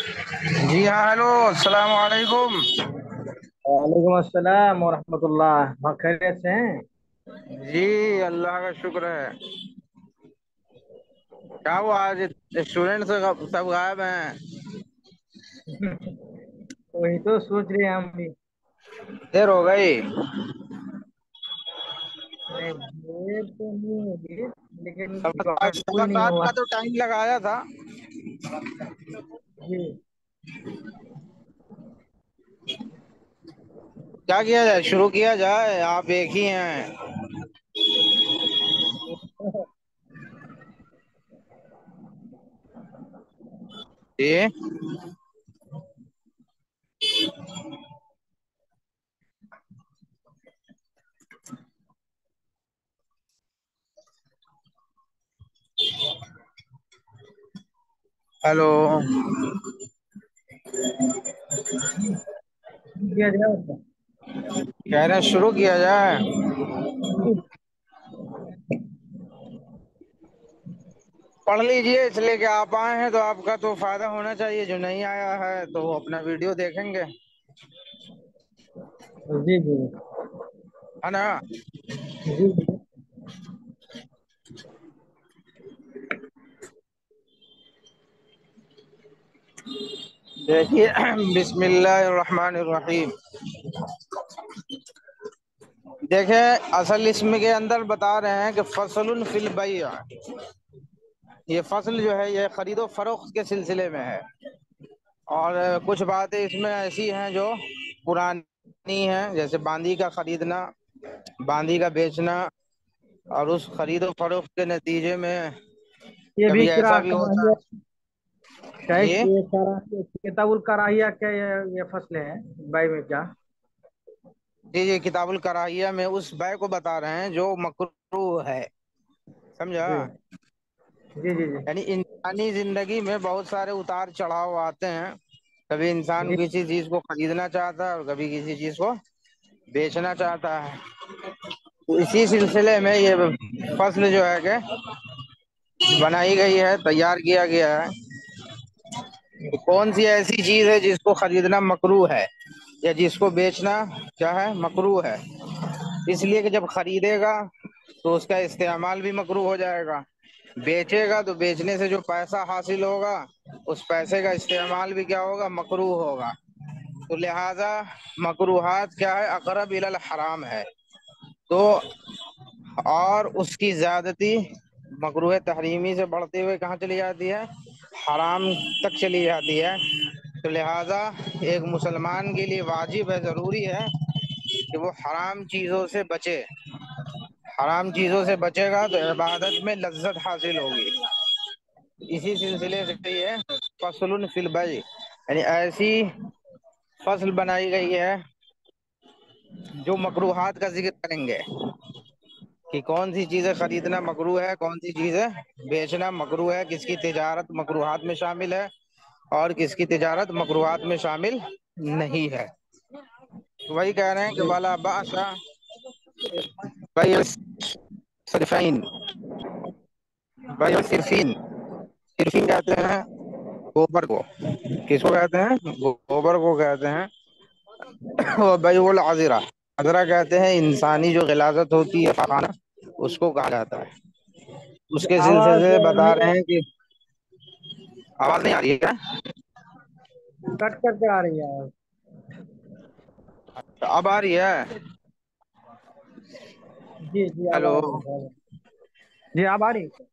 جی ہاں، ہیلو، السلام علیکم۔ وعلیکم السلام ورحمۃ اللہ، خیریت سے ہیں؟ جی اللہ کا شکر ہے۔ کیا ہوا آج اسٹوڈینٹ سب غائب ہیں؟ وہی تو سوچ رہے ہیں ہم بھی۔ دیر ہو گئی؟ نہیں، دیر تو نہیں ہوگی، لیکن قبول نہیں سبقات ہوا۔ کا تو ٹائم لگایا تھا۔ جی کیا کیا جائے، شروع کیا جائے؟ آپ ایک ہی ہیں۔ جی ہیلو، کیا جائے آپ کا؟ کہہ رہے ہیں شروع کیا جائے؟ پڑھ لیجئے، اس لیے کہ آپ آئے ہیں تو آپ کا تو فائدہ ہونا چاہیے، جو نہیں آیا ہے تو وہ اپنا ویڈیو دیکھیں گے، جی جی ہے نا؟ جی جی۔ دیکھیے، بسم اللہ الرحمن الرحیم۔ دیکھیں، اصل اسم کے اندر بتا رہے ہیں کہ فصل فی البیع، یہ فصل جو ہے یہ خرید و فروخت کے سلسلے میں ہے، اور کچھ باتیں اس میں ایسی ہیں جو پرانی ہیں، جیسے باندی کا خریدنا، باندی کا بیچنا، اور اس خرید و فروخت کے نتیجے میں یہ بھی کبھی ایسا بھی ہوتا کراہیہ ہے۔ کیا ہے؟ جی کتاب الکراہیہ کیا یہ فصل ہے بائی میں کیا؟ جی جی، کتاب الکراہیہ میں اس بے کو بتا رہے ہیں جو مکروہ ہے، سمجھا؟ جی جی جی جی یعنی انسانی زندگی میں بہت سارے اتار چڑھاؤ آتے ہیں، کبھی انسان جی کسی چیز کو خریدنا چاہتا ہے اور کبھی کسی چیز کو بیچنا چاہتا ہے، تو اسی سلسلے میں یہ فصل جو ہے کہ بنائی گئی ہے، تیار کیا گیا ہے کہ کون سی ایسی چیز ہے جس کو خریدنا مکروہ ہے یا جس کو بیچنا کیا ہے، مکروہ ہے، اس لیے کہ جب خریدے گا تو اس کا استعمال بھی مکروہ ہو جائے گا، بیچے گا تو بیچنے سے جو پیسہ حاصل ہوگا اس پیسے کا استعمال بھی کیا ہوگا، مکروہ ہوگا، تو لہذا مکروہات کیا ہے، اقرب الی الحرام ہے، تو اور اس کی زیادتی مکروہ تحریمی سے بڑھتے ہوئے کہاں چلی جاتی ہے، حرام تک چلی جاتی ہے، تو لہذا ایک مسلمان کے لیے واجب ہے، ضروری ہے کہ وہ حرام چیزوں سے بچے، حرام چیزوں سے بچے گا تو عبادت میں لذت حاصل ہوگی، اسی سلسلے سے یہ فصل فی البیع، یعنی ایسی فصل بنائی گئی ہے جو مکروہات کا ذکر کریں گے کہ کون سی چیزیں خریدنا مکروہ ہے، کون سی چیزیں بیچنا مکروہ ہے، کس کی تجارت مکروہات میں شامل ہے اور کس کی تجارت مکروہات میں شامل نہیں ہے، وہی کہہ رہے ہیں کہ جی والا باس بیع صرفین، بیع صرفین، صرفین کہتے ہیں گوبر کو، کس کو کہتے ہیں، گوبر کو کہتے ہیں، اور بیع العذرہ، عذرہ کہتے ہیں انسانی جو غلاظت ہوتی ہے پخانا، اس کو کہا جاتا ہے، اس کے سلسلے آواز سے بتا نہیں، رہے ہیں کہ آواز نہیں آ رہی ہے کیا؟ کٹ کر کے آ رہی ہے آواز۔ اب آ رہی ہے؟ جی جی اب ہیلو، آ رہی ہے، جی اب آ رہی ہے۔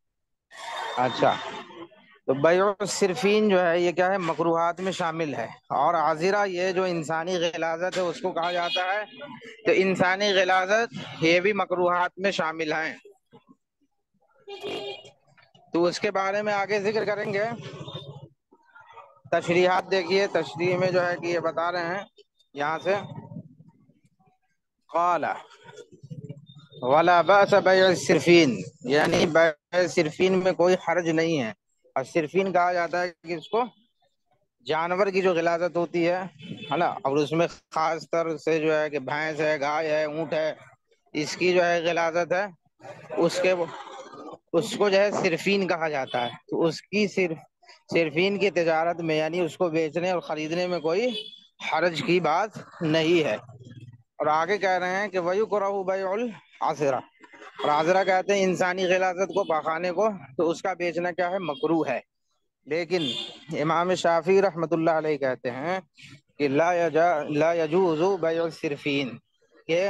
اچھا، تو بیع صرفین جو ہے یہ کیا ہے، مکروہات میں شامل ہے، اور عذرہ یہ جو انسانی غلاظت ہے اس کو کہا جاتا ہے، تو انسانی غلاظت یہ بھی مکروہات میں شامل ہیں، تو اس کے بارے میں آگے ذکر کریں گے، تشریحات دیکھیے، تشریح میں جو ہے کہ یہ بتا رہے ہیں یہاں سے، قال ولا باس بیع الصرفین، یعنی بیع صرفین میں کوئی حرج نہیں ہے، اور صرفین کہا جاتا ہے کہ اس کو جانور کی جو غلاظت ہوتی ہے نا، اور اس میں خاص طر سے جو ہے کہ بھینس ہے، گائے ہے، اونٹ ہے، اس کی جو ہے غلاظت ہے، اس کے اس کو جو ہے صرفین کہا جاتا ہے، تو اس کی صرف صرفین کی تجارت میں یعنی اس کو بیچنے اور خریدنے میں کوئی حرج کی بات نہیں ہے۔ اور آگے کہہ رہے ہیں کہ وَيُكْرَهُ بَيْعُ الْعَذْرَةِ، اور عذرہ کہتے ہیں انسانی غلاظت کو، پاخانے کو، تو اس کا بیچنا کیا ہے؟ مکروہ ہے۔ لیکن امام شافعی رحمۃ اللہ علیہ کہتے ہیں کہ لا يجوز بیع الصرفین، کہ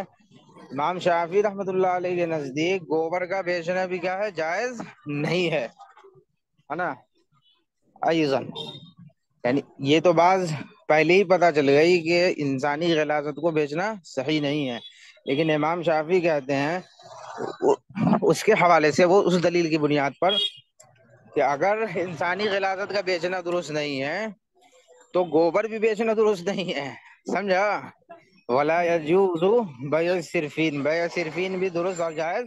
امام شافعی رحمۃ اللہ علیہ کے نزدیک گوبر کا بیچنا بھی کیا ہے؟ جائز نہیں ہے نا۔ ایضاً یعنی یہ تو بعض پہلے ہی پتہ چل گئی کہ انسانی غلاظت کو بیچنا صحیح نہیں ہے، لیکن امام شافعی کہتے ہیں اس کے حوالے سے، وہ اس دلیل کی بنیاد پر کہ اگر انسانی غلاظت کا بیچنا درست نہیں ہے تو گوبر بھی بیچنا درست نہیں ہے، سمجھا؟ ولا یجوز بیع الصرفین، بیع صرفین بھی درست اور جائز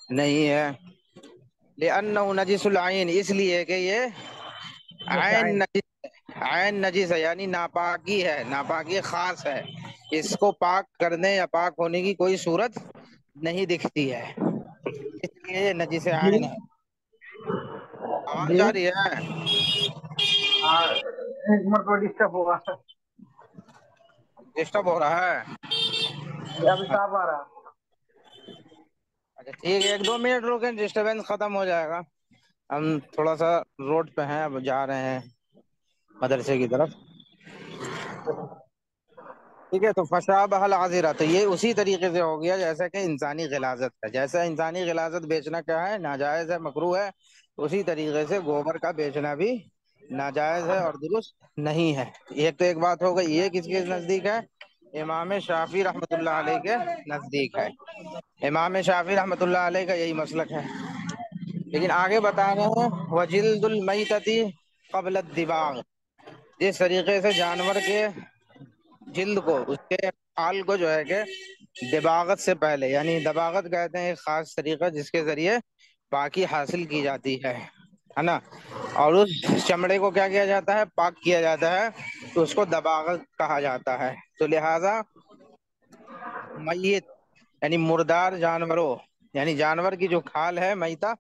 نہیں ہے۔ لأنہ نجس العین، اس لیے کہ یہ عین نجس ہے، یعنی ناپاکی ہے، ناپاکی خاص ہے، اس کو پاک کرنے یا پاک ہونے کی کوئی صورت نہیں دکھتی ہے، اس لیے یہ نجس جی عین ہے۔ آواز جی جا رہی ہے؟ ہاں، ایک مرتبہ ڈسٹرب ہوا۔ ڈسٹرب ہو رہا ہے؟ ابھی صاف آ رہا۔ اچھا ٹھیک ہے، 1-2 منٹ رکیں، ڈسٹربینس ختم ہو جائے گا۔ ہم تھوڑا سا روڈ پہ ہیں، اب جا رہے ہیں مدرسے کی طرف، ٹھیک ہے؟ تو فشابہ العذرہ، تو یہ اسی طریقے سے ہو گیا جیسا کہ انسانی غلاظت ہے، جیسا انسانی غلاظت بیچنا کیا ہے؟ ناجائز ہے، مکروہ ہے، اسی طریقے سے گوبر کا بیچنا بھی ناجائز ہے اور درست نہیں ہے۔ ایک تو ایک بات ہو گئی، یہ کس کے نزدیک ہے؟ امام شافعی رحمۃ اللہ علیہ کے نزدیک ہے، امام شافعی رحمۃ اللہ علیہ کا یہی مسلک ہے۔ لیکن آگے بتا رہے ہیں وجلد المیتۃ قبل الدباغ، جس طریقے سے جانور کے جلد کو، اس کے کھال کو جو ہے کہ دباغت سے پہلے، یعنی دباغت کہتے ہیں ایک خاص طریقہ جس کے ذریعے پاکی حاصل کی جاتی ہے نا، اور اس چمڑے کو کیا کیا جاتا ہے؟ پاک کیا جاتا ہے، تو اس کو دباغت کہا جاتا ہے۔ تو لہذا میت یعنی مردار جانوروں، یعنی جانور کی جو کھال ہے میتہ،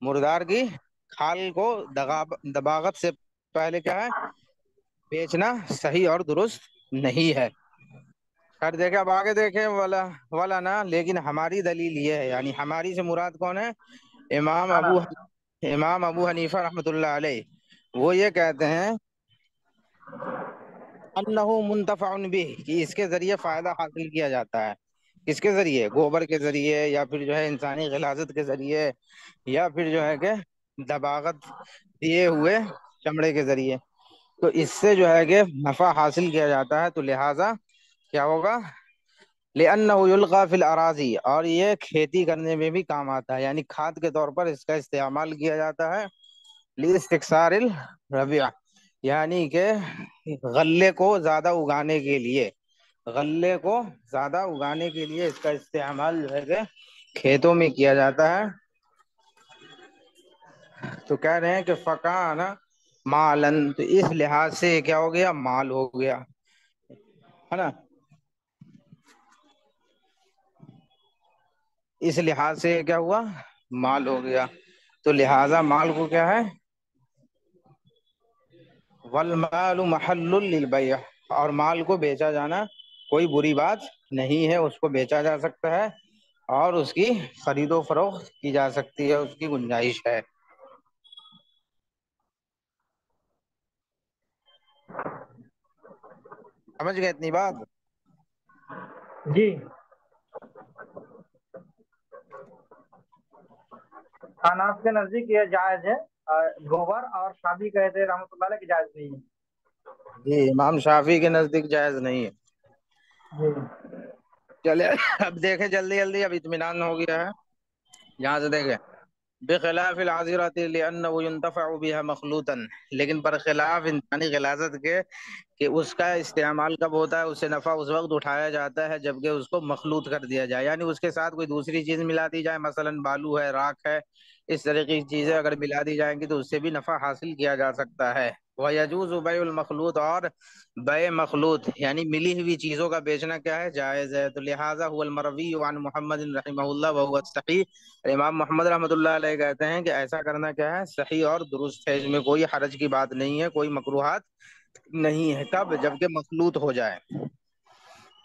مردار کی کھال کو دباغت سے پہلے کیا ہے؟ بیچنا صحیح اور درست نہیں ہے۔ خیر دیکھیں، اب آگے دیکھیں، ولا نا، لیکن ہماری دلیل یہ ہے، یعنی ہماری سے مراد کون ہے؟ امام نا ابو امام ابو حنیفہ رحمۃ اللہ علیہ، وہ یہ کہتے ہیں انہ منتفع بہ، کہ اس کے ذریعے فائدہ حاصل کیا جاتا ہے۔ کس کے ذریعے؟ گوبر کے ذریعے، یا پھر جو ہے انسانی غلاظت کے ذریعے، یا پھر جو ہے کہ دباغت دیے ہوئے چمڑے کے ذریعے، تو اس سے جو ہے کہ نفع حاصل کیا جاتا ہے، تو لہٰذا کیا ہوگا؟ لأنہ یلقی فی الاراضی، اور یہ کھیتی کرنے میں بھی کام آتا ہے، یعنی کھاد کے طور پر اس کا استعمال کیا جاتا ہے، لاستکثار الربیع، یعنی کہ غلے کو زیادہ اگانے کے لیے، غلے کو زیادہ اگانے کے لیے اس کا استعمال جو ہے کہ کھیتوں میں کیا جاتا ہے۔ تو کہہ رہے ہیں کہ فکان مالن، تو اس لحاظ سے کیا ہو گیا؟ مال ہو گیا، ہے نا؟ اس لحاظ سے کیا ہوا؟ مال ہو گیا، تو لہذا مال کو کیا ہے؟ والمال محل للبیع، اور مال کو بیچا جانا کوئی بری بات نہیں ہے، اس کو بیچا جا سکتا ہے اور اس کی خرید و فروخت کی جا سکتی ہے، اس کی گنجائش ہے۔ سمجھ گئے اتنی بات؟ جی، حناف کے نزدیک یہ جائز ہے، گوبر، اور شافعی کہتے ہیں رحمۃ اللہ علیہ کی جائز نہیں ہے۔ جی، امام شافعی کے نزدیک جائز نہیں ہے۔ جی چلے اب دیکھیں جلدی جلدی، اب اطمینان ہو گیا ہے، یہاں سے دیکھیں بخلاف العذرۃ لانه ينتفع بها مخلوطا، لیکن برخلاف انسانی غلاظت کے کہ اس کا استعمال کب ہوتا ہے؟ اس سے نفع اس وقت اٹھایا جاتا ہے جبکہ اس کو مخلوط کر دیا جائے، یعنی اس کے ساتھ کوئی دوسری چیز ملا دی جائے، مثلا بالو ہے، راکھ ہے، اس طرح کی چیزیں اگر ملا دی جائیں گی تو اس سے بھی نفع حاصل کیا جا سکتا ہے۔ وَيَجُوزُ بَيْعُ الْمَخْلُوط، اور بے مخلوط یعنی ملی ہوئی چیزوں کا بیچنا کیا ہے؟ جائز ہے. تو لہٰذا هو المروی عن محمد رحمہ اللہ وهو الصحیح، امام محمد رحمۃ اللہ علیہ کہتے ہیں کہ ایسا کرنا کیا ہے؟ صحیح اور درست ہے، اس میں کوئی حرج کی بات نہیں ہے، کوئی مکروہات نہیں ہے. کب؟ جبکہ مخلوط ہو جائے،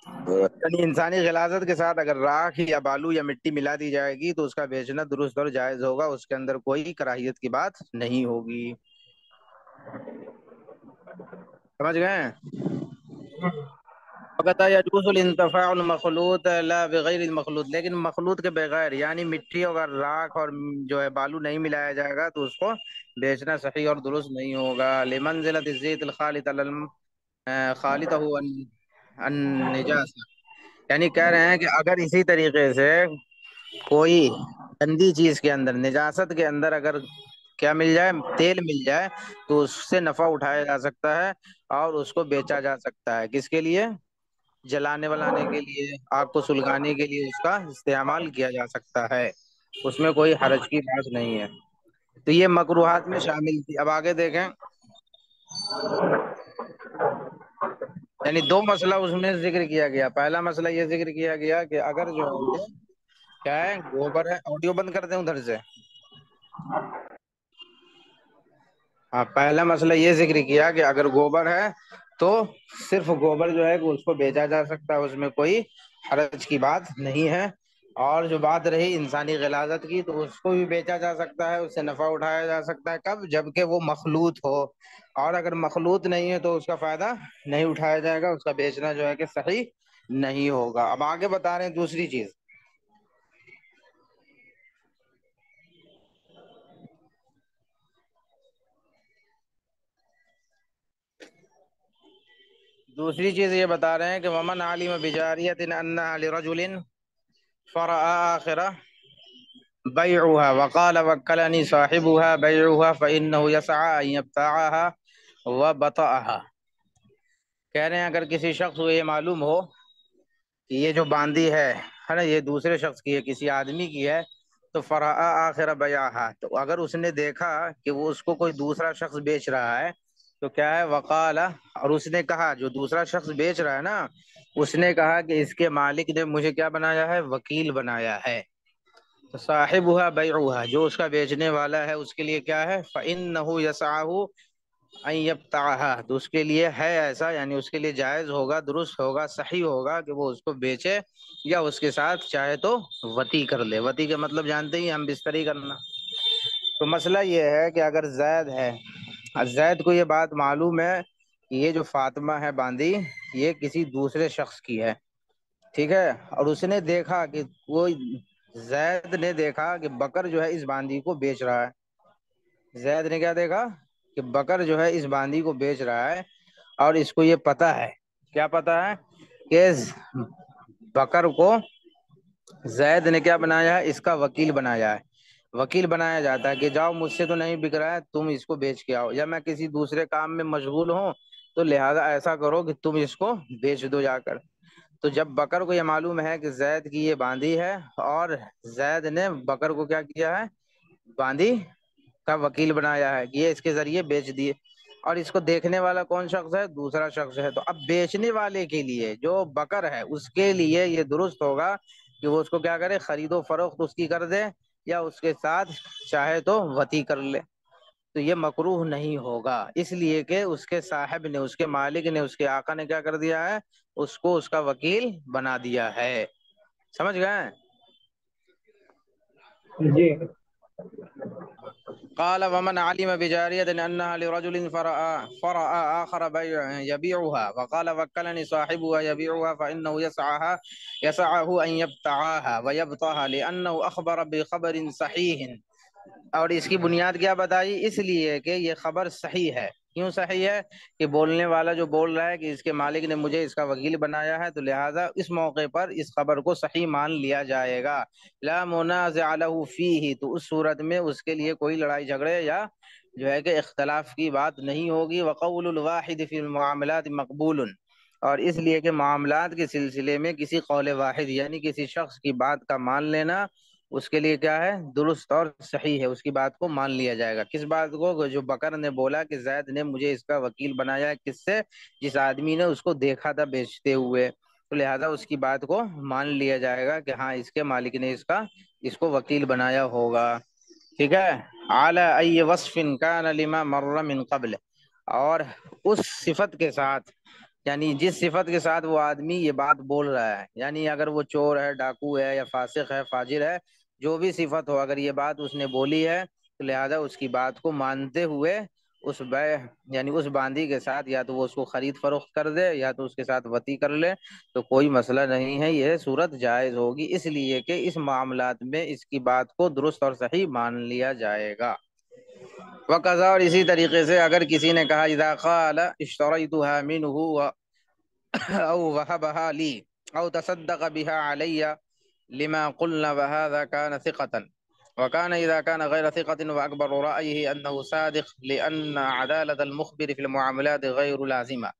یعنی انسانی غلاظت کے ساتھ اگر راکھ یا بالو یا مٹی ملا دی جائے گی تو اس کا بیچنا درست اور جائز ہوگا، اس کے اندر کوئی کراہیت کی بات نہیں ہوگی. سمجھ گئے؟ کہتا ہے یجوز الانتفاع المخلوط لا بغیر المخلوط، لیکن مخلوط کے بغیر یعنی مٹی اگر راکھ اور جو ہے بالو نہیں ملایا جائے گا تو اس کو بیچنا صحیح اور درست نہیں ہوگا. لمنزلۃ الزیت الخالط خالطہ النجاسہ، یعنی کہہ رہے ہیں کہ اگر اسی طریقے سے کوئی گندی چیز کے اندر، نجاست کے اندر اگر کیا مل جائے؟ تیل مل جائے تو اس سے نفع اٹھایا جا سکتا ہے اور اس کو بیچا جا سکتا ہے. کس کے لیے؟ جلانے ولانے کے لیے، آگ کو سلگانے کے لیے اس کا استعمال کیا جا سکتا ہے، اس میں کوئی حرج کی بات نہیں ہے. تو یہ مکروہات میں شامل تھی. اب آگے دیکھیں، یعنی دو مسئلہ اس میں ذکر کیا گیا. پہلا مسئلہ یہ ذکر کیا گیا کہ اگر جو ہے یہ کیا ہے؟ گوبر ہے. آڈیو بند کر دیں ادھر سے. ہاں، پہلا مسئلہ یہ ذکر کیا کہ اگر گوبر ہے تو صرف گوبر جو ہے اس کو بیچا جا سکتا ہے، اس میں کوئی حرج کی بات نہیں ہے. اور جو بات رہی انسانی غلاظت کی تو اس کو بھی بیچا جا سکتا ہے، اس سے نفع اٹھایا جا سکتا ہے. کب؟ جبکہ وہ مخلوط ہو. اور اگر مخلوط نہیں ہے تو اس کا فائدہ نہیں اٹھایا جائے گا، اس کا بیچنا جو ہے کہ صحیح نہیں ہوگا. اب آگے بتا رہے ہیں دوسری چیز. دوسری چیز یہ بتا رہے ہیں کہ ومن علم بجاریۃ انها لرجل فرأى آخرہ بیعها وقال وکلنی صاحبها بیعها فإنه يسعى ان يبتاعها وبطأها. کہہ رہے ہیں اگر کسی شخص کو یہ معلوم ہو کہ یہ جو باندی ہے نا، یہ دوسرے شخص کی ہے، کسی آدمی کی ہے، تو فرأى آخر بیعها، تو اگر اس نے دیکھا کہ وہ اس کو کوئی دوسرا شخص بیچ رہا ہے تو کیا ہے؟ وقال، اور اس نے کہا، جو دوسرا شخص بیچ رہا ہے نا اس نے کہا کہ اس کے مالک نے مجھے کیا بنایا ہے؟ وکیل بنایا ہے. تو صاحبها بیعها، جو اس کا بیچنے والا ہے اس کے لیے کیا ہے؟ فإنه يسعه ان يبتعها، تو اس کے لیے ہے ایسا، یعنی اس کے لیے جائز ہوگا، درست ہوگا، صحیح ہوگا کہ وہ اس کو بیچے یا اس کے ساتھ چاہے تو وطی کر لے. وطی کا مطلب جانتے ہی، ہم بستری کرنا. تو مسئلہ یہ ہے کہ اگر زید ہے، زید کو یہ بات معلوم ہے کہ یہ جو فاطمہ ہے باندی یہ کسی دوسرے شخص کی ہے، ٹھیک ہے، اور اس نے دیکھا کہ وہ زید نے دیکھا کہ بکر جو ہے اس باندی کو بیچ رہا ہے. زید نے کیا دیکھا؟ کہ بکر جو ہے اس باندی کو بیچ رہا ہے، اور اس کو یہ پتا ہے. کیا پتا ہے؟ کہ بکر کو زید نے کیا بنایا ہے؟ اس کا وکیل بنایا ہے. وکیل بنایا جاتا ہے کہ جاؤ مجھ سے تو نہیں بک رہا ہے، تم اس کو بیچ کے آؤ، یا میں کسی دوسرے کام میں مشغول ہوں تو لہٰذا ایسا کرو کہ تم اس کو بیچ دو جا کر. تو جب بکر کو یہ معلوم ہے کہ زید کی یہ باندی ہے اور زید نے بکر کو کیا کیا ہے؟ باندی کا وکیل بنایا ہے کہ یہ اس کے ذریعے بیچ دیے، اور اس کو دیکھنے والا کون شخص ہے؟ دوسرا شخص ہے. تو اب بیچنے والے کے لیے جو بکر ہے اس کے لیے یہ درست ہوگا کہ وہ اس کو کیا کرے؟ خرید و فروخت اس کی کر دے یا اس کے ساتھ چاہے تو وطی کر لے. تو یہ مکروہ نہیں ہوگا، اس لیے کہ اس کے صاحب نے، اس کے مالک نے، اس کے آقا نے کیا کر دیا ہے؟ اس کو اس کا وکیل بنا دیا ہے. سمجھ گئے؟ جی. قال ومن علم بجاریۃ انها لرجل فرأى آخر يبيعها وقال وكلني صاحبها يبيعها فإنه يسعه ان يبتاعها ويبطاها لأنه أخبر بخبر صحيح. اور اس کی بنیاد کیا بتائی؟ اس لیے کہ یہ خبر صحیح ہے. کیوں صحیح ہے؟ کہ بولنے والا جو بول رہا ہے کہ اس کے مالک نے مجھے اس کا وکیل بنایا ہے، تو لہٰذا اس موقع پر اس خبر کو صحیح مان لیا جائے گا. لا منازع له فيه، تو اس صورت میں اس کے لیے کوئی لڑائی جھگڑے یا جو ہے کہ اختلاف کی بات نہیں ہوگی. وقول الواحد فی المعاملات مقبول، اور اس لیے کہ معاملات کے سلسلے میں کسی قول واحد یعنی کسی شخص کی بات کا مان لینا اس کے لیے کیا ہے؟ درست اور صحیح ہے، اس کی بات کو مان لیا جائے گا۔ کس بات کو؟ جو بکر نے بولا کہ زید نے مجھے اس کا وکیل بنایا ہے، کس سے؟ جس آدمی نے اس کو دیکھا تھا بیچتے ہوئے، تو لہذا اس کی بات کو مان لیا جائے گا کہ ہاں اس کے مالک نے اس کو وکیل بنایا ہوگا۔ ٹھیک ہے، اعلی ای وصف کان لما مر من قبل، اور اس صفت کے ساتھ، یعنی جس صفت کے ساتھ وہ آدمی یہ بات بول رہا ہے، یعنی اگر وہ چور ہے، ڈاکو ہے، یا فاسق ہے، فاجر ہے، جو بھی صفت ہو، اگر یہ بات اس نے بولی ہے تو لہذا اس کی بات کو مانتے ہوئے اس بیع، یعنی اس باندی کے ساتھ یا تو وہ اس کو خرید فروخت کر دے یا تو اس کے ساتھ وطی کر لے، تو کوئی مسئلہ نہیں ہے، یہ صورت جائز ہوگی، اس لیے کہ اس معاملات میں اس کی بات کو درست اور صحیح مان لیا جائے گا۔ وقضا، اور اسی طریقے سے اگر کسی نے کہا اذا قال اشتریتها منه او وهبها لي او تصدق بها علي لما قلنا وهذا كان ثقة، وكان إذا كان غير ثقة وأكبر رأيه أنه صادق لأن عدالة المخبر في المعاملات غير لازمة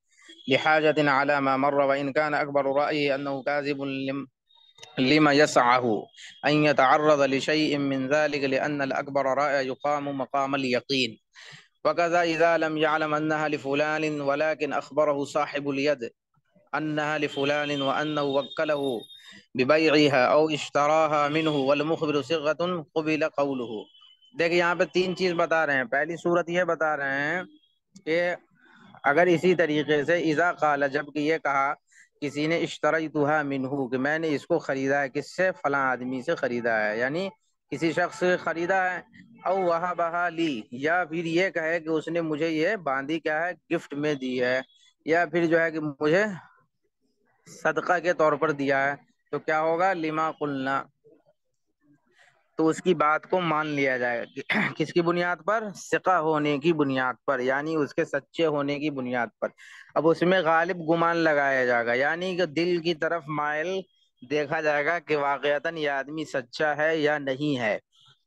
لحاجة على ما مر، وإن كان أكبر رأيه أنه كاذب لما يسعه أن يتعرض لشيء من ذلك لأن الأكبر رأي يقام مقام اليقين، وكذا إذا لم يعلم أنها لفلان ولكن أخبره صاحب اليد أنها لفلان وأنه وكله ببيعها أو اشتراها منه والمخبر صيغة قبل قوله۔ دیکھیں یہاں پہ تین چیز بتا رہے ہیں۔ پہلی صورت یہ بتا رہے ہیں کہ اگر اسی طریقے سے اذا قال، جب کہ یہ کہا کسی نے اشتریتها منه، کہ میں نے اس کو خریدا ہے، کس سے؟ فلاں آدمی سے خریدا ہے، یعنی کسی شخص سے خریدا ہے، او وهبها لی، یا پھر یہ کہے کہ اس نے مجھے یہ باندی کیا ہے؟ گفٹ میں دی ہے، یا پھر جو ہے کہ مجھے صدقہ کے طور پر دیا ہے، تو کیا ہوگا؟ لما قلنا، تو اس کی بات کو مان لیا جائے گا۔ کس کی بنیاد پر؟ ثقہ ہونے کی بنیاد پر، یعنی اس کے سچے ہونے کی بنیاد پر۔ اب اس میں غالب گمان لگایا جائے گا، یعنی کہ دل کی طرف مائل دیکھا جائے گا کہ واقعتاً یہ آدمی سچا ہے یا نہیں ہے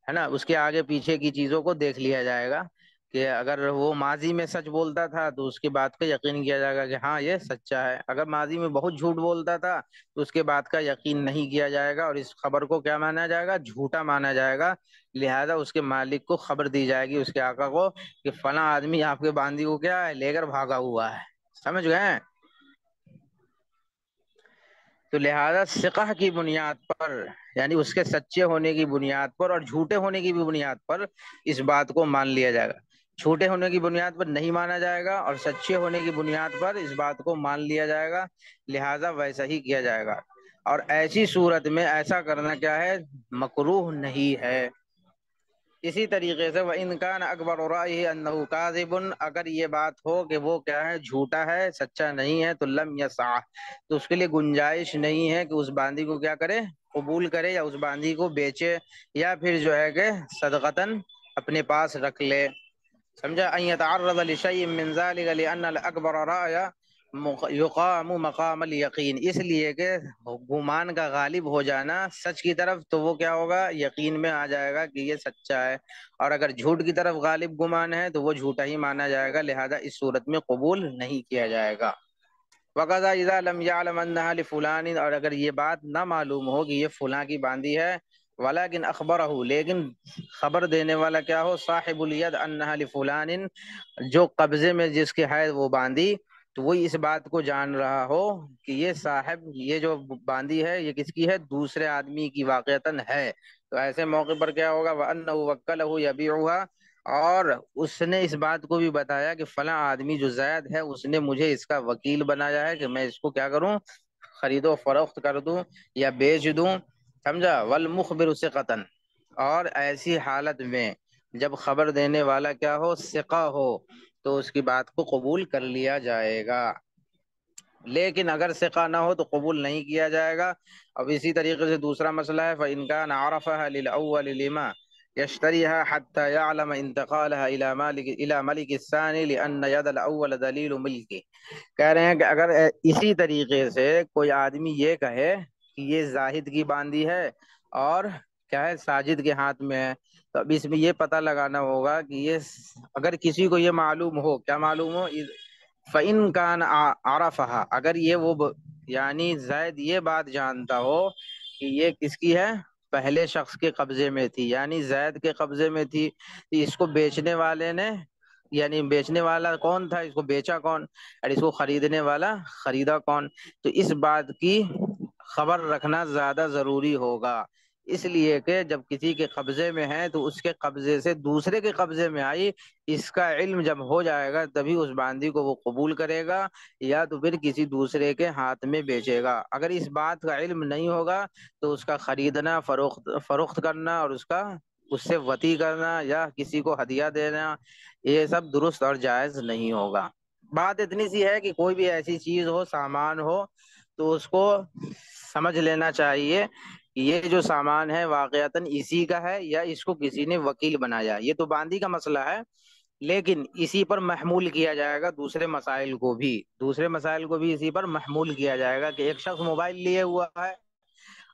نا، اس کے آگے پیچھے کی چیزوں کو دیکھ لیا جائے گا کہ اگر وہ ماضی میں سچ بولتا تھا تو اس کی بات کا یقین کیا جائے گا کہ ہاں یہ سچا ہے، اگر ماضی میں بہت جھوٹ بولتا تھا تو اس کے بات کا یقین نہیں کیا جائے گا، اور اس خبر کو کیا مانا جائے گا؟ جھوٹا مانا جائے گا، لہذا اس کے مالک کو خبر دی جائے گی، اس کے آقا کو، کہ فلاں آدمی آپ کے باندی کو کیا ہے؟ لے کر بھاگا ہوا ہے۔ سمجھ گئے؟ تو لہذا ثقہ کی بنیاد پر، یعنی اس کے سچے ہونے کی بنیاد پر اور جھوٹے ہونے کی بھی بنیاد پر اس بات کو مان لیا جائے گا۔ جھوٹے ہونے کی بنیاد پر نہیں مانا جائے گا، اور سچے ہونے کی بنیاد پر اس بات کو مان لیا جائے گا، لہذا ویسا ہی کیا جائے گا۔ اور ایسی صورت میں ایسا کرنا کیا ہے؟ مکروہ نہیں ہے۔ اسی طریقے سے وَإِنْ كَانَ أَكْبَرُ رَأْيِهِ أَنَّهُ كَاذِبٌ، اگر یہ بات ہو کہ وہ کیا ہے؟ جھوٹا ہے، سچا نہیں ہے، تو لم یسع، تو اس کے لیے گنجائش نہیں ہے کہ اس باندی کو کیا کرے؟ قبول کرے، یا اس باندی کو بیچے، یا پھر جو ہے کہ صدقتاً اپنے پاس رکھ لے۔ سمجھا؟ ان يتعرض لشيء من ذلك لان الاكبر راي یقام مقام الیقین، اس لیے کہ گمان کا غالب ہو جانا سچ کی طرف، تو وہ کیا ہوگا؟ یقین میں آ جائے گا کہ یہ سچا ہے، اور اگر جھوٹ کی طرف غالب گمان ہے تو وہ جھوٹا ہی مانا جائے گا، لہذا اس صورت میں قبول نہیں کیا جائے گا۔ وقضا اذا لم يعلم انها لفلان، اور اگر یہ بات نہ معلوم ہو کہ یہ فلاں کی باندی ہے، ولكن اخبرہ، لیکن خبر دینے والا کیا ہو؟ صاحب الید انها لفلان، جو قبضے میں جس کے ہے وہ باندی، تو وہی اس بات کو جان رہا ہو کہ یہ صاحب، یہ جو باندی ہے یہ کس کی ہے؟ دوسرے آدمی کی واقعتاً ہے، تو ایسے موقع پر کیا ہوگا؟ وَأَنَّهُ وَكَّلَهُ يَبِيعُهَا، اور اس نے اس بات کو بھی بتایا کہ فلاں آدمی جو زید ہے اس نے مجھے اس کا وکیل بنایا ہے کہ میں اس کو کیا کروں؟ خرید و فروخت کر دوں یا بیچ دوں۔ سمجھا؟ والمخبر ثقۃ، اور ایسی حالت میں جب خبر دینے والا کیا ہو؟ ثقہ ہو، تو اس کی بات کو قبول کر لیا جائے گا، لیکن اگر ثقہ نہ ہو تو قبول نہیں کیا جائے گا۔ اب اسی طریقے سے دوسرا مسئلہ ہے فَإِنْ كَانَ عَرَفَهَا لِلْأَوَّلِ لِمَا يَشْتَرِيهَا حَتَّى يَعْلَمَ انتقالها إلى ملك الثاني لأن يد الأول دلیل ملکه، کہہ رہے ہیں کہ اگر اسی طریقے سے کوئی آدمی یہ کہے کہ یہ زاہد کی باندی ہے اور کیا ہے؟ ساجد کے ہاتھ میں ہے، تو اب اس میں یہ پتہ لگانا ہوگا کہ یہ، اگر کسی کو یہ معلوم ہو، کیا معلوم ہو؟ فَإِنْ كَانَ عَرَفَهَا، اگر یہ وہ یعنی زید یہ بات جانتا ہو کہ یہ کس کی ہے؟ پہلے شخص کے قبضے میں تھی، یعنی زید کے قبضے میں تھی، اس کو بیچنے والے نے، یعنی بیچنے والا کون تھا، اس کو بیچا کون، اور اس کو خریدنے والا خریدا کون، تو اس بات کی خبر رکھنا زیادہ ضروری ہوگا، اس لیے کہ جب کسی کے قبضے میں ہے تو اس کے قبضے سے دوسرے کے قبضے میں آئی، اس کا علم جب ہو جائے گا تبھی اس باندی کو وہ قبول کرے گا، یا تو پھر کسی دوسرے کے ہاتھ میں بیچے گا۔ اگر اس بات کا علم نہیں ہوگا تو اس کا خریدنا، فروخت کرنا، اور اس سے وطی کرنا یا کسی کو ہدیہ دینا، یہ سب درست اور جائز نہیں ہوگا۔ بات اتنی سی ہے کہ کوئی بھی ایسی چیز ہو، سامان ہو، تو اس کو سمجھ لینا چاہیے کہ یہ جو سامان ہے واقعتاً اسی کا ہے یا اس کو کسی نے وکیل بنایا۔ یہ تو باندی کا مسئلہ ہے، لیکن اسی پر محمول کیا جائے گا دوسرے مسائل کو بھی اسی پر محمول کیا جائے گا کہ ایک شخص موبائل لیے ہوا ہے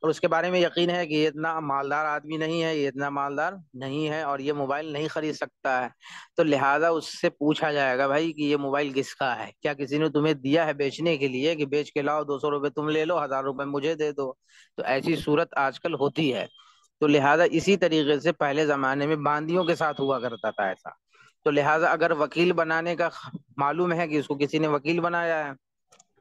اور اس کے بارے میں یقین ہے کہ یہ اتنا مالدار آدمی نہیں ہے، یہ اتنا مالدار نہیں ہے اور یہ موبائل نہیں خرید سکتا ہے، تو لہٰذا اس سے پوچھا جائے گا بھائی کہ یہ موبائل کس کا ہے، کیا کسی نے تمہیں دیا ہے بیچنے کے لیے کہ بیچ کے لاؤ، 200 روپے تم لے لو، 1000 روپے مجھے دے دو، تو ایسی صورت آج کل ہوتی ہے۔ تو لہٰذا اسی طریقے سے پہلے زمانے میں باندیوں کے ساتھ ہوا کرتا تھا ایسا، تو لہٰذا اگر وکیل بنانے کا معلوم ہے کہ اس کو کسی نے وکیل بنایا ہے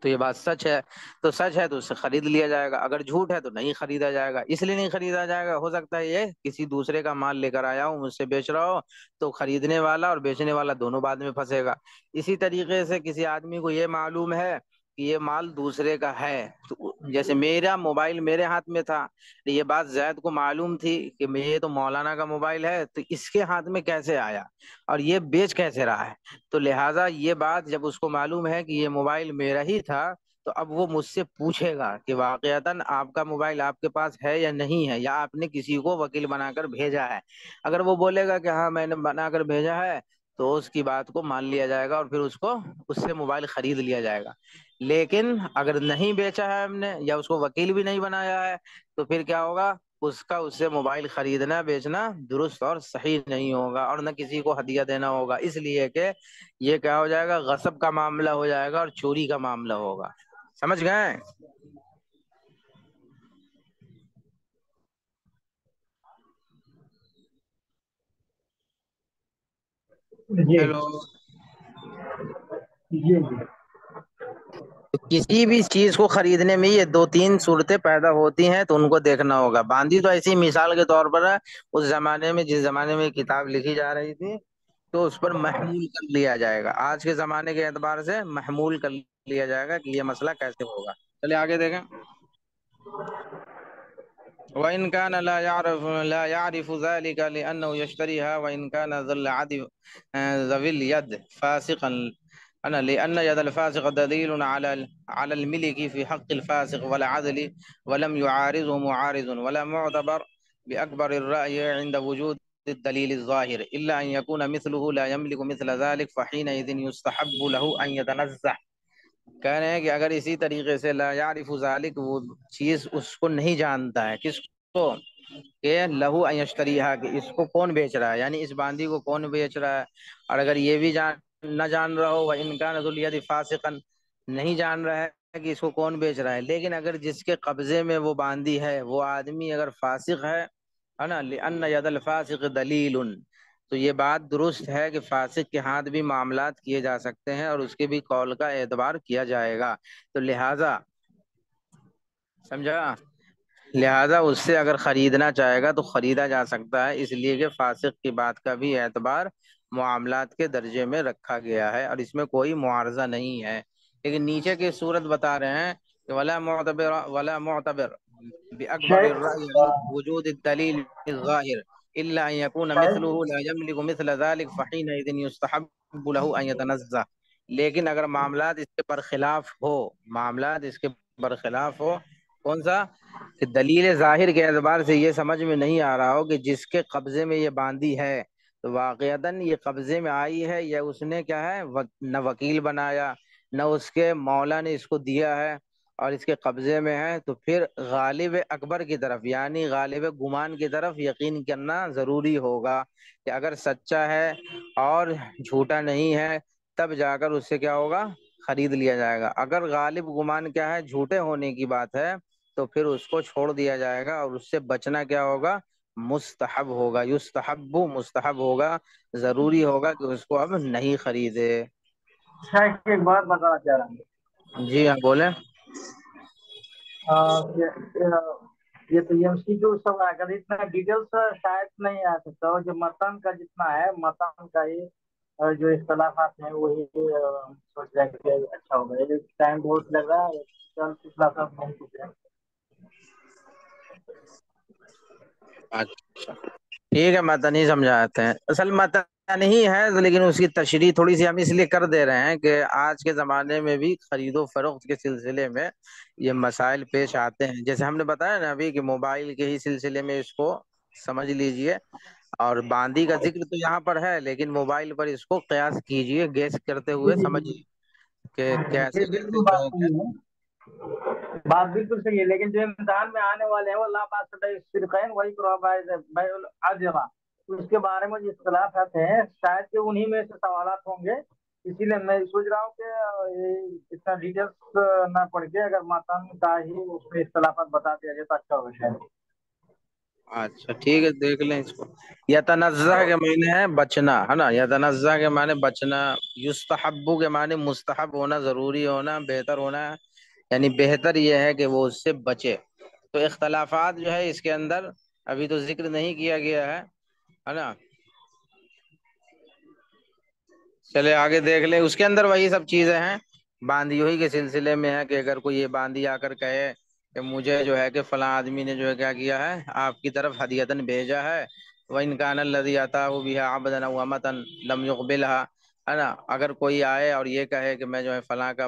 تو یہ بات سچ ہے، تو سچ ہے تو اس سے خرید لیا جائے گا، اگر جھوٹ ہے تو نہیں خریدا جائے گا۔ اس لیے نہیں خریدا جائے گا، ہو سکتا ہے یہ کسی دوسرے کا مال لے کر آیا ہوں، مجھ سے بیچ رہا ہو، تو خریدنے والا اور بیچنے والا دونوں بعد میں پھنسے گا۔ اسی طریقے سے کسی آدمی کو یہ معلوم ہے کہ یہ مال دوسرے کا ہے، تو جیسے میرا موبائل میرے ہاتھ میں تھا، یہ بات زید کو معلوم تھی کہ یہ تو مولانا کا موبائل ہے، تو اس کے ہاتھ میں کیسے آیا اور یہ بیچ کیسے رہا ہے، تو لہٰذا یہ بات جب اس کو معلوم ہے کہ یہ موبائل میرا ہی تھا، تو اب وہ مجھ سے پوچھے گا کہ واقعتاً آپ کا موبائل آپ کے پاس ہے یا نہیں ہے، یا آپ نے کسی کو وکیل بنا کر بھیجا ہے۔ اگر وہ بولے گا کہ ہاں میں نے بنا کر بھیجا ہے، تو اس کی بات کو مان لیا جائے گا اور پھر اس سے موبائل خرید لیا جائے گا۔ لیکن اگر نہیں بیچا ہے ہم نے یا اس کو وکیل بھی نہیں بنایا ہے، تو پھر کیا ہوگا، اس سے موبائل خریدنا بیچنا درست اور صحیح نہیں ہوگا، اور نہ کسی کو ہدیہ دینا ہوگا، اس لیے کہ یہ کیا ہو جائے گا، غصب کا معاملہ ہو جائے گا اور چوری کا معاملہ ہوگا۔ سمجھ گئے؟ جی ہیلو؟ جی جی تو کسی بھی چیز کو خریدنے میں یہ دو تین صورتیں پیدا ہوتی ہیں، تو ان کو دیکھنا ہوگا۔ باندی تو ایسی مثال کے طور پر ہے، اس زمانے میں جس زمانے میں کتاب لکھی جا رہی تھی تو اس پر محمول کر لیا جائے گا، آج کے زمانے کے اعتبار سے محمول کر لیا جائے گا کہ یہ مسئلہ کیسے ہوگا۔ چلیے آگے دیکھیں۔ وَإِنْ كَانَ لا يعرف ذلك لأنه يشتريها وإن كان ذوي اليد فاسقا أنا لأن يد الفاسق دليل على الملك في حق الفاسق ولا عدل ولم يعارضه معارض ولا معتبر بأكبر الرأي عند وجود الدليل الظاهر إلا أن يكون مثله لا يملك مثل ذلك فحينئذ يستحب له أن يتنزه۔ کہہ رہے ہیں کہ اگر اسی طریقے سے لا یعرف ذالک، وہ چیز اس کو نہیں جانتا ہے، کس کو، کہ لہو ان یشتریھا، کہ اس کو کون بیچ رہا ہے، یعنی اس باندی کو کون بیچ رہا ہے، اور اگر یہ بھی نہ جان رہا ہو، وَإِنْ كَانَ ذُو الْيَدِ فَاسِقًا، نہیں جان رہا ہے کہ اس کو کون بیچ رہا ہے، لیکن اگر جس کے قبضے میں وہ باندی ہے وہ آدمی اگر فاسق ہے نا، لأن يد الفاسق دلیل، تو یہ بات درست ہے کہ فاسق کے ہاتھ بھی معاملات کیے جا سکتے ہیں اور اس کے بھی قول کا اعتبار کیا جائے گا، تو لہٰذا سمجھا، لہٰذا اس سے اگر خریدنا چاہے گا تو خریدا جا سکتا ہے، اس لیے کہ فاسق کی بات کا بھی اعتبار معاملات کے درجے میں رکھا گیا ہے اور اس میں کوئی معارضہ نہیں ہے۔ لیکن نیچے کی صورت بتا رہے ہیں کہ ولا معتبر بأکبر شاید الرأی عند وجود الدلیل الظاہر الا ان يكون شاید مثله لا يملك مثل ذلك فحينئذ يستحب له ان يتنزه۔ لیکن اگر معاملات اس کے برخلاف ہو، معاملات اس کے برخلاف ہو، کون سا، کہ دلیل ظاہر کے اعتبار سے یہ سمجھ میں نہیں آ رہا ہو کہ جس کے قبضے میں یہ باندی ہے تو واقعتاً یہ قبضے میں آئی ہے یا اس نے کیا ہے نہ وکیل بنایا نہ اس کے مولا نے اس کو دیا ہے اور اس کے قبضے میں ہے، تو پھر غالب اکبر کی طرف یعنی غالب گمان کی طرف یقین کرنا ضروری ہوگا کہ اگر سچا ہے اور جھوٹا نہیں ہے تب جا کر اس سے کیا ہوگا، خرید لیا جائے گا۔ اگر غالب گمان کیا ہے، جھوٹے ہونے کی بات ہے، تو پھر اس کو چھوڑ دیا جائے گا، اور اس سے بچنا کیا ہوگا؟ مستحب ہوگا، یستحب مستحب ہوگا، ضروری ہوگا کہ اس کو اب نہیں خریدے۔ شاید ایک بات بتانا چاہ رہا ہوں۔ جی ہاں بولیں۔ یہ تو ایم سی کیو سب اگر اتنا ڈیٹیلس شاید نہیں آ سکتا، اور جو متن کا جتنا ہے متن کا ہی جو اختلافات ہیں وہی سوچ رہے کہ اچھا ہوگا، ٹائم بہت لگ رہا ہے، پچھلا سب نہیں کچھ ہے۔ اچھا ٹھیک ہے، متن ہی سمجھاتے ہیں، اصل متن ہی ہے، لیکن اس کی تشریح تھوڑی سی ہم اس لیے کر دے رہے ہیں کہ آج کے زمانے میں بھی خرید و فروخت کے سلسلے میں یہ مسائل پیش آتے ہیں، جیسے ہم نے بتایا نا ابھی کہ موبائل کے ہی سلسلے میں اس کو سمجھ لیجئے، اور باندی کا ذکر تو یہاں پر ہے، لیکن موبائل پر اس کو قیاس کیجئے، گیس کرتے ہوئے سمجھیے کہ یہ کیسے کیسے بالکل جو بات ہے کہ صحیح ہے، بات بالکل صحیح ہے، لیکن جو امتحان میں آنے والے ہیں وہ لا باس فرقین وہی عجبا، اس کے بارے میں جو اختلافات ہیں شاید کہ انہی میں سے سوالات ہوں گے، اسی لیے میں سوچ رہا ہوں کہ اتنا ڈیٹیلس نہ پڑھ کے اگر متن کا ہی اس میں اختلافات بتا دیا جائے تو اچھا ہوگا شاید۔ اچھا ٹھیک ہے، دیکھ لیں اس کو۔ یتنزہ کے معنی ہے بچنا، ہے نا، یتنزہ کے معنی بچنا، یستحبو کے معنی مستحب ہونا، ضروری ہونا، بہتر ہونا، یعنی بہتر یہ ہے کہ وہ اس سے بچے۔ تو اختلافات جو ہے اس کے اندر ابھی تو ذکر نہیں کیا گیا ہے نا، چلے آگے دیکھ لیں، اس کے اندر وہی سب چیزیں ہیں، باندیوہی کے سلسلے میں ہے کہ اگر کوئی یہ باندی آ کر کہے کہ مجھے جو ہے کہ فلاں آدمی نے جو ہے کیا کیا ہے، آپ کی طرف ہدیۃً بھیجا ہے، وَإِنْ كَانَ الَّذِي أَتَاهُ بِهَا عَبْدًا أَوْ أَمَةً لَمْ يُقْبِلْهَا، ہے نا، اگر کوئی آئے اور یہ کہے کہ میں جو ہے فلاں کا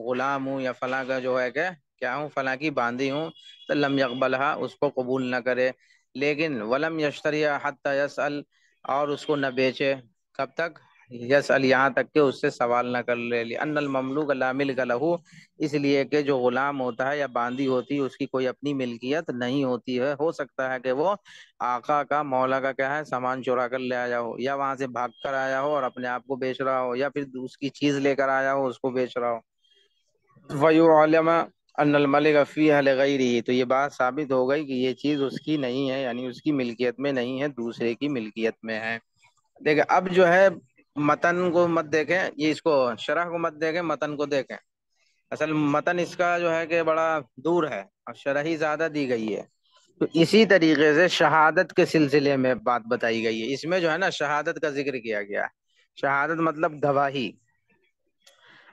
غلام ہوں، یا فلاں کا جو ہے کہ کیا ہوں، فلاں کی باندی ہوں، تو لم يقبلها، اس کو قبول نہ کرے، لیکن ولم يشتریها حتى يسأل، اور اس کو نہ بیچے، کب تک؟ یسأل، یہاں تک کہ اس سے سوال نہ کر لے، لأن المملوک لا ملک لہ، اس لیے کہ جو غلام ہوتا ہے یا باندی ہوتی ہے اس کی کوئی اپنی ملکیت نہیں ہوتی ہے، ہو سکتا ہے کہ وہ آقا کا، مولا کا کیا ہے، سامان چورا کر لے آیا ہو، یا وہاں سے بھاگ کر آیا ہو اور اپنے آپ کو بیچ رہا ہو، یا پھر اس کی چیز لے کر آیا ہو اس کو بیچ رہا ہو۔ وَيُعْلَمَ أَنَّ الْمَلِكَ فِيهَا لِغَيْرِهِ، تو یہ بات ثابت ہو گئی کہ یہ چیز اس کی نہیں ہے، یعنی اس کی ملکیت میں نہیں ہے، دوسرے کی ملکیت میں ہے۔ دیکھیں اب جو ہے متن کو مت دیکھیں، یہ اس کو شرح کو مت دیکھیں، متن کو دیکھیں، اصل متن اس کا جو ہے کہ بڑا دور ہے اور شرح ہی زیادہ دی گئی ہے۔ تو اسی طریقے سے شہادت کے سلسلے میں بات بتائی گئی ہے، اس میں جو ہے نا شہادت کا ذکر کیا گیا ہے۔ شہادت مطلب گواہی۔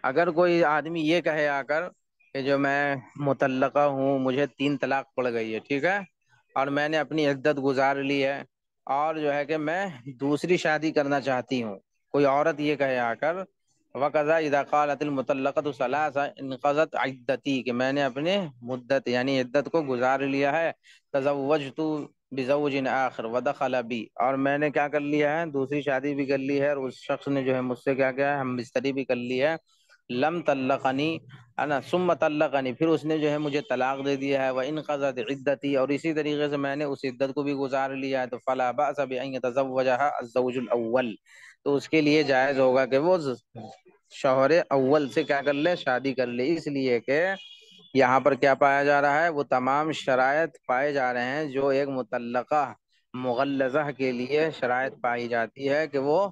اگر کوئی آدمی یہ کہے آ کر کہ جو میں مطلقہ ہوں، مجھے 3 طلاق پڑ گئی ہے، ٹھیک ہے، اور میں نے اپنی عدت گزار لی ہے، اور جو ہے کہ میں دوسری شادی کرنا چاہتی ہوں، کوئی عورت یہ کہے آ کر وَقَذَا إِذَا قَالَتِ الْمُطَلَّقَةُ ثَلَاثًا انقضت عدتی، کہ میں نے اپنے مدت یعنی عدت کو گزار لیا ہے، تزوجت بزوج آخر ودخل بی، اور میں نے کیا کر لیا ہے، دوسری شادی بھی کر لی ہے، اور اس شخص نے جو ہے مجھ سے کیا کیا ہے، ہم بستری بھی کر لی ہے، لم طلقنی، ہے نا، ثم طلقنی، پھر اس نے جو ہے مجھے طلاق دے دیا ہے، وانقضت عدتی، اور اسی طریقے سے میں نے اس عدت کو بھی گزار لیا ہے، تو فلا باس بان يتزوجها الزوج الاول، تو اس کے لیے جائز ہوگا کہ وہ شوہر اول سے کیا کر لے، شادی کر لے، اس لیے کہ یہاں پر کیا پایا جا رہا ہے، وہ تمام شرائط پائے جا رہے ہیں جو ایک مطلقہ مغلظہ کے لیے شرائط پائی جاتی ہے کہ وہ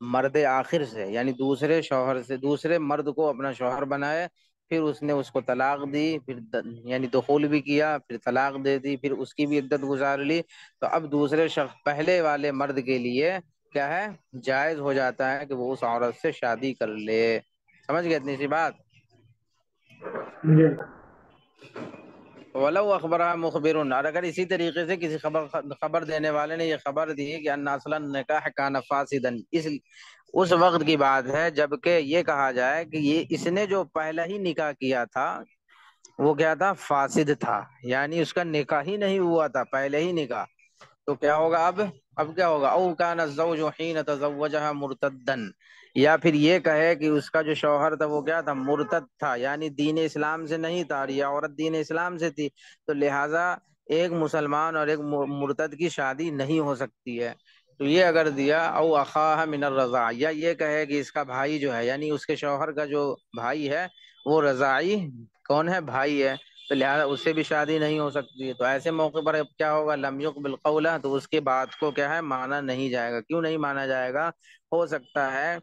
مرد آخر سے، یعنی دوسرے شوہر سے، دوسرے مرد کو اپنا شوہر بنائے، پھر اس نے اس کو طلاق دی، پھر یعنی دخول بھی کیا، پھر طلاق دے دی، پھر اس کی بھی عدت گزار لی، تو اب دوسرے شخص پہلے والے مرد کے لیے کیا ہے، جائز ہو جاتا ہے کہ وہ اس عورت سے شادی کر لے۔ سمجھ گئے اتنی سی بات؟ جی ولو اخبرها مخبر، اور اگر اسی طریقے سے کسی خبر دینے والے نے یہ خبر دی کہ ان اصل النکاح کان فاسدا، اس وقت کی بات ہے جبکہ یہ کہا جائے کہ یہ اس نے جو پہلا ہی نکاح کیا تھا وہ کیا تھا، فاسد تھا، یعنی اس کا نکاح ہی نہیں ہوا تھا، پہلے ہی نکاح، تو کیا ہوگا اب کیا ہوگا، او کان الزوج حين تزوجها مرتدا، یا پھر یہ کہے کہ اس کا جو شوہر تھا وہ کیا تھا، مرتد تھا، یعنی دین اسلام سے نہیں تھا، اور یہ عورت دین اسلام سے تھی، تو لہٰذا ایک مسلمان اور ایک مرتد کی شادی نہیں ہو سکتی ہے۔ تو یہ اگر دیا، او اخاہ من الرضاع، یا یہ کہے کہ اس کا بھائی جو ہے، یعنی اس کے شوہر کا جو بھائی ہے وہ رضاعی کون ہے، بھائی ہے، تو لہٰذا اس سے بھی شادی نہیں ہو سکتی ہے. تو ایسے موقع پر اب کیا ہوگا؟ لم یقبل قولا، تو اس کے بات کو کیا ہے مانا نہیں جائے گا. کیوں نہیں مانا جائے گا؟ ہو سکتا ہے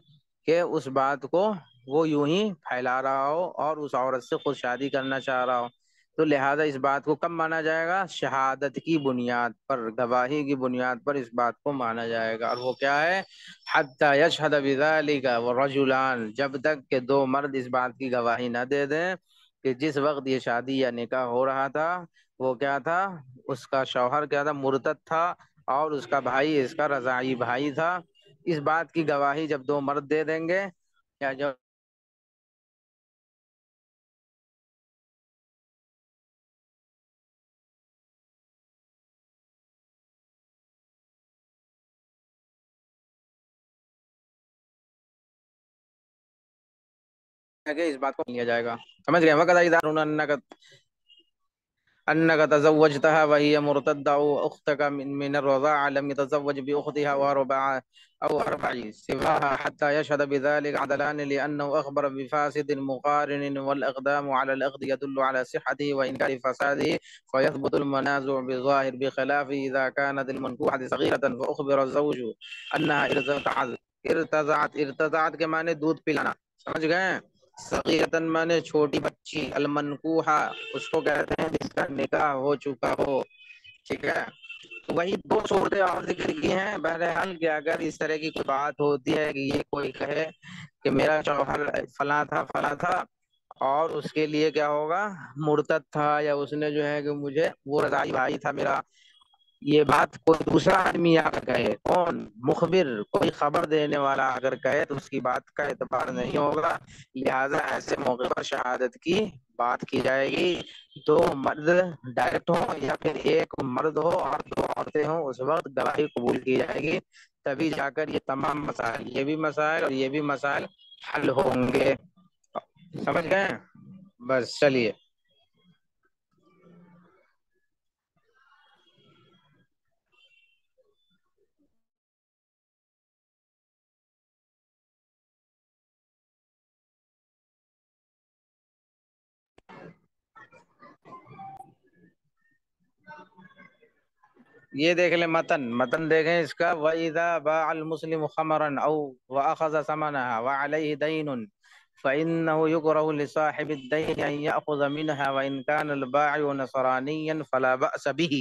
کہ اس بات کو وہ یوں ہی پھیلا رہا ہو اور اس عورت سے خود شادی کرنا چاہ رہا ہو. تو لہٰذا اس بات کو کب مانا جائے گا؟ شہادت کی بنیاد پر، گواہی کی بنیاد پر اس بات کو مانا جائے گا. اور وہ کیا ہے؟ حتی یشہد بذالک ورجلان، جب تک کہ دو مرد اس بات کی گواہی نہ دے دیں کہ جس وقت یہ شادی یا نکاح ہو رہا تھا وہ کیا تھا؟ اس کا شوہر کیا تھا؟ مرتد تھا، اور اس کا بھائی اس کا رضاعی بھائی تھا. اس بات کی گواہی جب دو مرد دے دیں گے، یا جو اس بات کو لیا جائے گا. سمجھ گئے؟ وقت انك تزوجتها وهي مرتدة او اختك من الرضاعة لم يتزوج باختها او اربع سواها حتى يشهد بذلك عدلان لانه اخبر بفاسد مقارن والاقدام على الاخذ يدل على صحته وانكار فساده فيثبت المنازع بظاهر، بخلاف اذا كانت المنكوحة صغيرة فاخبر الزوج انها ارتضعت کے معنی دودھ پلانا. سمجھ گئے؟ صغیرتن مانے چھوٹی بچی، المنکوحہ اس کو کہتے ہیں جس کا نکاح ہو چکا ہو. ٹھیک ہے؟ وہی دو صورتیں اور ذکر کی ہیں. بہرحال کہ اگر اس طرح کی کوئی بات ہوتی ہے کہ یہ کوئی کہے کہ میرا شوہر فلاں تھا اور اس کے لیے کیا ہوگا؟ مرتد تھا، یا اس نے جو ہے کہ مجھے وہ رضاعی بھائی تھا میرا، یہ بات کوئی دوسرا آدمی آ کر کہے، کون؟ مخبر، کوئی خبر دینے والا اگر کہے تو اس کی بات کا اعتبار نہیں ہوگا. لہذا ایسے موقع پر شہادت کی بات کی جائے گی. دو مرد ڈائریکٹ ہوں یا پھر ایک مرد ہو اور دو عورتیں ہوں، اس وقت گواہی قبول کی جائے گی. تبھی جا کر یہ تمام مسائل، یہ بھی مسائل اور یہ بھی مسائل حل ہوں گے. سمجھ گئے؟ بس چلیے. یہ دیکھ لیں متن دیکھیں اس کا. وَإِذَا بَاعَ الْمُسْلِمُ خَمْرًا أَوْ وَأَخَذَ ثَمَنَهَا وَعَلَيْهِ دَيْنٌ فَإِنَّهُ يُكْرَهُ لِصَاحِبِ الدَّيْنِ أَنْ يَأْخُذَ مِنْهَا وَإِنْ كَانَ الْبَائِعُ نَصْرَانِيًّا فَلَا بَأْسَ بِهِ.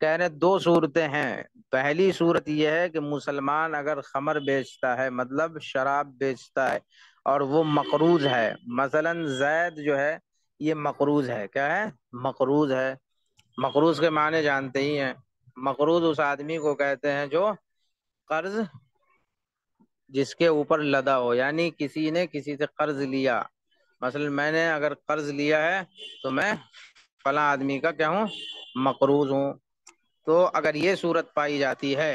کہہ رہے دو صورتیں ہیں. پہلی صورت یہ ہے کہ مسلمان اگر خمر بیچتا ہے، مطلب شراب بیچتا ہے، اور وہ مقروض ہے. مثلا زید جو ہے یہ مقروض ہے. کیا ہے؟ مقروض ہے. مقروض کے معنی جانتے ہی ہیں. مقروض اس آدمی کو کہتے ہیں جو قرض جس کے اوپر لدا ہو، یعنی کسی نے کسی سے قرض لیا. مثلا میں نے اگر قرض لیا ہے تو میں فلاں آدمی کا کیا ہوں؟ مقروض ہوں. تو اگر یہ صورت پائی جاتی ہے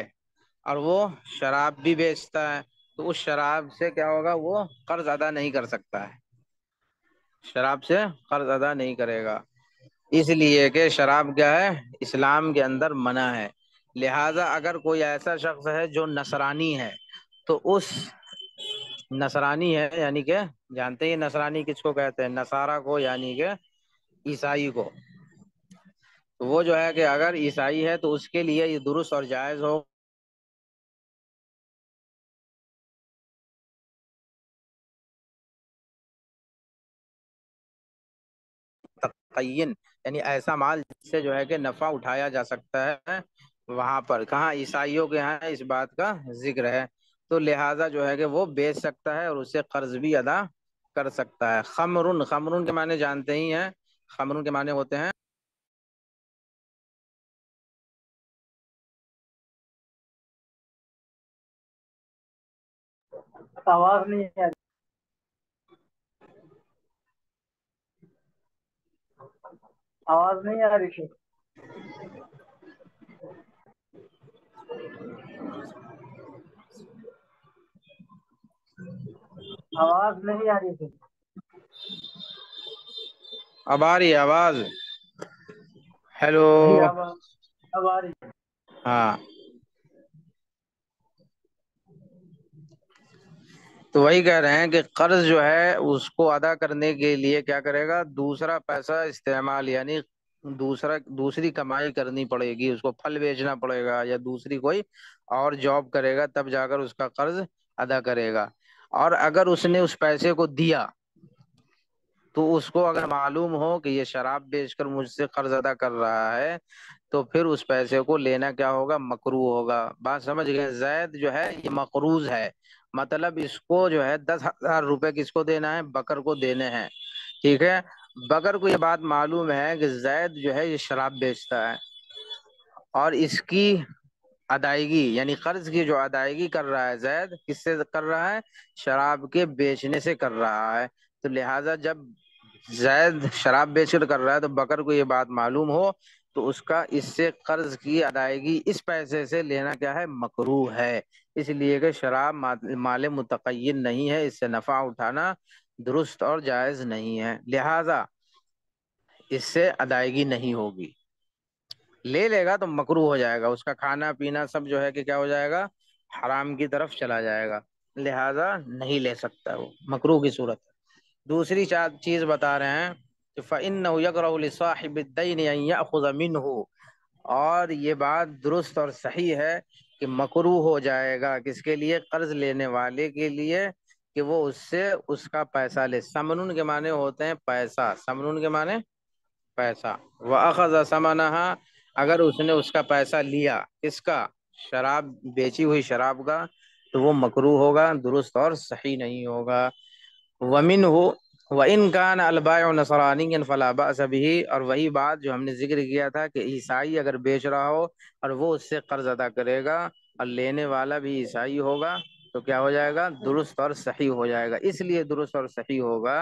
اور وہ شراب بھی بیچتا ہے تو اس شراب سے کیا ہوگا؟ وہ قرض ادا نہیں کر سکتا ہے. شراب سے قرض ادا نہیں کرے گا، اس لیے کہ شراب کیا ہے؟ اسلام کے اندر منع ہے. لہذا اگر کوئی ایسا شخص ہے جو نصرانی ہے تو اس نصرانی ہے، یعنی کہ جانتے ہیں نصرانی کس کو کہتے ہیں؟ نصارہ کو، یعنی کہ عیسائی کو. تو وہ جو ہے کہ اگر عیسائی ہے تو اس کے لیے یہ درست اور جائز ہو تعین، یعنی ایسا مال جس سے جو ہے کہ نفع اٹھایا جا سکتا ہے. وہاں پر کہاں؟ عیسائیوں کے ہاں اس بات کا ذکر ہے. تو لہٰذا جو ہے کہ وہ بیچ سکتا ہے اور اسے قرض بھی ادا کر سکتا ہے. خمرن کے معنی جانتے ہی ہیں. خمرن کے معنی ہوتے ہیں آواز نہیں ہے، آواز نہیں آ رہی تھی. آواز نہیں آ رہی تھی. اب آ رہی ہے آواز؟ ہیلو؟ نہیں اب آ رہی ہے. ہاں. تو وہی کہہ رہے ہیں کہ قرض جو ہے اس کو ادا کرنے کے لیے کیا کرے گا، دوسرا پیسہ استعمال، یعنی دوسری کمائی کرنی پڑے گی، اس کو پھل بیچنا پڑے گا یا دوسری کوئی اور جاب کرے گا، تب جا کر اس کا قرض ادا کرے گا۔ اور اگر اس نے اس پیسے کو دیا تو اس کو اگر معلوم ہو کہ یہ شراب بیچ کر مجھ سے قرض ادا کر رہا ہے، تو پھر اس پیسے کو لینا کیا ہوگا، مکروہ ہوگا۔ بات سمجھ گئے؟ زید جو ہے یہ مقروض ہے، مطلب اس کو جو ہے 10,000 روپے کس کو دینا ہے، بکر کو دینے ہیں، ٹھیک ہے۔ بکر کو یہ بات معلوم ہے کہ زید جو ہے یہ شراب بیچتا ہے، اور اس کی ادائیگی یعنی قرض کی جو ادائیگی کر رہا ہے زید، کس سے کر رہا ہے، شراب کے بیچنے سے کر رہا ہے۔ تو لہٰذا جب زید شراب بیچ کر کر رہا ہے تو بکر کو یہ بات معلوم ہو تو اس کا اس سے قرض کی ادائیگی اس پیسے سے لینا کیا ہے، مکروہ ہے، اس لیے کہ شراب مال متقین نہیں ہے، اس سے نفع اٹھانا درست اور جائز نہیں ہے، لہذا اس سے ادائیگی نہیں ہوگی۔ لے لے گا تو مکروہ ہو جائے گا، اس کا کھانا پینا سب جو ہے کہ کیا ہو جائے گا، حرام کی طرف چلا جائے گا، لہذا نہیں لے سکتا، وہ مکروہ کی صورت ہے۔ دوسری چیز بتا رہے ہیں کہ فَإِنَّهُ يَكْرَهُ لِصَاحِبِ الدَّيْنِ أَن يَأْخُذَ مِنْهُ، اور یہ بات درست اور صحیح ہے کہ مکروہ ہو جائے گا کس کے لیے، قرض لینے والے کے لیے، کہ وہ اس سے اس کا پیسہ لے۔ سمنون کے معنی ہوتے ہیں پیسہ، سمنون کے معنی پیسہ۔ وَأَخَذَ ثَمَنَهَا، اگر اس نے اس کا پیسہ لیا، اس کا شراب بیچی ہوئی شراب کا، تو وہ مکروہ ہوگا، درست اور صحیح نہیں ہوگا۔ وَمِنْهُ وَإِنْ كَانَ الْبَائِعُ نَصْرَانِيًّا فَلَا بَأْسَ بِهِ، اور وہی بات جو ہم نے ذکر کیا تھا کہ عیسائی اگر بیچ رہا ہو اور وہ اس سے قرض ادا کرے گا اور لینے والا بھی عیسائی ہوگا تو کیا ہو جائے گا، درست اور صحیح ہو جائے گا۔ اس لیے درست اور صحیح ہوگا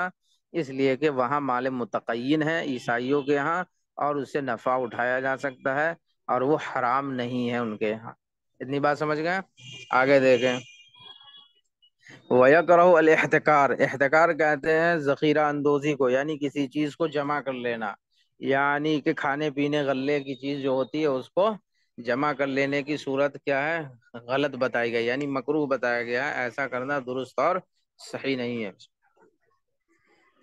اس لیے کہ وہاں مال متقین ہے عیسائیوں کے ہاں، اور اس سے نفع اٹھایا جا سکتا ہے، اور وہ حرام نہیں ہے ان کے ہاں۔ اتنی بات سمجھ گئے؟ آگے دیکھیں۔ وَيَكْرَهُ الْاحْتِكَارَ، احتکار کہتے ہیں ذخیرہ اندوزی کو، یعنی کسی چیز کو جمع کر لینا، یعنی کہ کھانے پینے غلے کی چیز جو ہوتی ہے اس کو جمع کر لینے کی صورت کیا ہے، غلط بتائی گئی، یعنی مکروہ بتایا گیا ہے، ایسا کرنا درست اور صحیح نہیں ہے۔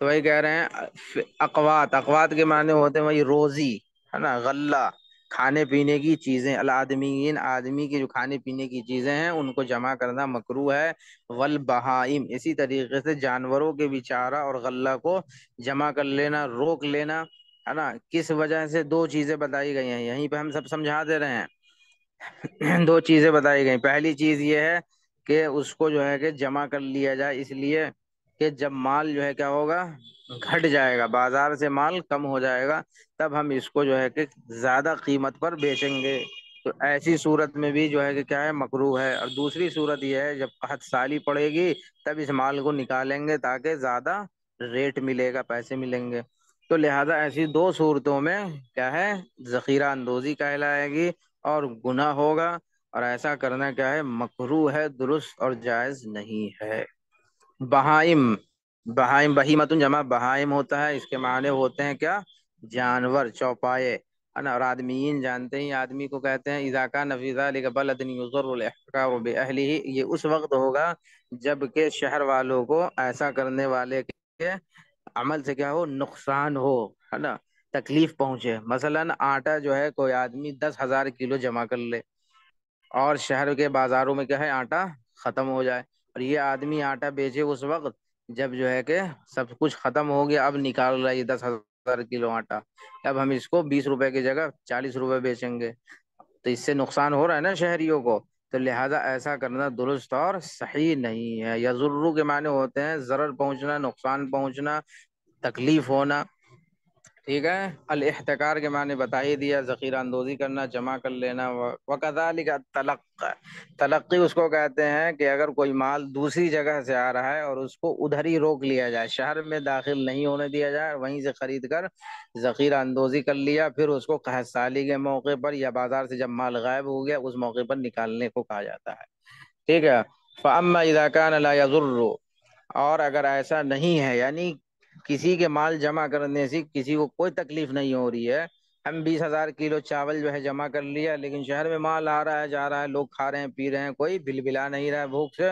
تو وہی کہہ رہے ہیں اقوات کے معنی ہوتے ہیں وہی روزی ہے نا، غلہ، کھانے پینے کی چیزیں، الادمین، آدمی کی جو کھانے پینے کی چیزیں ہیں ان کو جمع کرنا مکروہ ہے۔ والبہائم، اسی طریقے سے جانوروں کے بھی چارہ اور غلہ کو جمع کر لینا، روک لینا ہے نا۔ کس وجہ سے؟ دو چیزیں بتائی گئی ہیں، یہیں پہ ہم سب سمجھا دے رہے ہیں۔ دو چیزیں بتائی گئی، پہلی چیز یہ ہے کہ اس کو جو ہے کہ جمع کر لیا جائے، اس لیے کہ جب مال جو ہے کیا ہوگا، گھٹ جائے گا، بازار سے مال کم ہو جائے گا، تب ہم اس کو جو ہے کہ زیادہ قیمت پر بیچیں گے، تو ایسی صورت میں بھی جو ہے کہ کیا ہے، مکروہ ہے۔ اور دوسری صورت یہ ہے جب قحط سالی پڑے گی تب اس مال کو نکالیں گے تاکہ زیادہ ریٹ ملے گا، پیسے ملیں گے، تو لہذا ایسی دو صورتوں میں کیا ہے، ذخیرہ اندوزی کہلائے گی اور گناہ ہوگا، اور ایسا کرنا کیا ہے، مکروہ ہے، درست اور جائز نہیں ہے۔ بہائم، بہائم بہیمتن جمع بہائم ہوتا ہے، اس کے معنی ہوتے ہیں کیا، جانور، چوپائے ہے نا۔ اور آدمیین جانتے ہیں آدمی کو کہتے ہیں، اذا کان فی ذلک بلد یضر الاحتکار باہلہ، یہ اس وقت ہوگا جب کہ شہر والوں کو ایسا کرنے والے کے عمل سے کیا ہو، نقصان ہو ہے نا، تکلیف پہنچے۔ مثلا آٹا جو ہے کوئی آدمی 10,000 کلو جمع کر لے اور شہر کے بازاروں میں کیا ہے، آٹا ختم ہو جائے، اور یہ آدمی آٹا بیچے اس وقت جب جو ہے کہ سب کچھ ختم ہو گیا، اب نکال رہا ہے یہ 10,000 کلو آٹا، اب ہم اس کو 20 روپے کی جگہ 40 روپے بیچیں گے، تو اس سے نقصان ہو رہا ہے نا شہریوں کو، تو لہٰذا ایسا کرنا درست اور صحیح نہیں ہے۔ یضرو کے معنی ہوتے ہیں ضرر پہنچنا، نقصان پہنچنا، تکلیف ہونا، ٹھیک ہے۔ الاحتکار کے معنی بتا ہی دیا، ذخیرہ اندوزی کرنا، جمع کر لینا۔ وکذالک التلقی، تلقی اس کو کہتے ہیں کہ اگر کوئی مال دوسری جگہ سے آ رہا ہے اور اس کو ادھر ہی روک لیا جائے، شہر میں داخل نہیں ہونے دیا جائے، وہیں سے خرید کر ذخیرہ اندوزی کر لیا، پھر اس کو قحط سالی کے موقع پر یا بازار سے جب مال غائب ہو گیا اس موقع پر نکالنے کو کہا جاتا ہے، ٹھیک ہے۔ فاما اذا كان لا يضر، اور اگر ایسا نہیں ہے، یعنی کسی کے مال جمع کرنے سے کسی کو کوئی تکلیف نہیں ہو رہی ہے، ہم 20,000 کلو چاول جو ہے جمع کر لیا، لیکن شہر میں مال آ رہا ہے جا رہا ہے، لوگ کھا رہے ہیں پی رہے ہیں، کوئی بل بلا نہیں رہا ہے بھوک سے،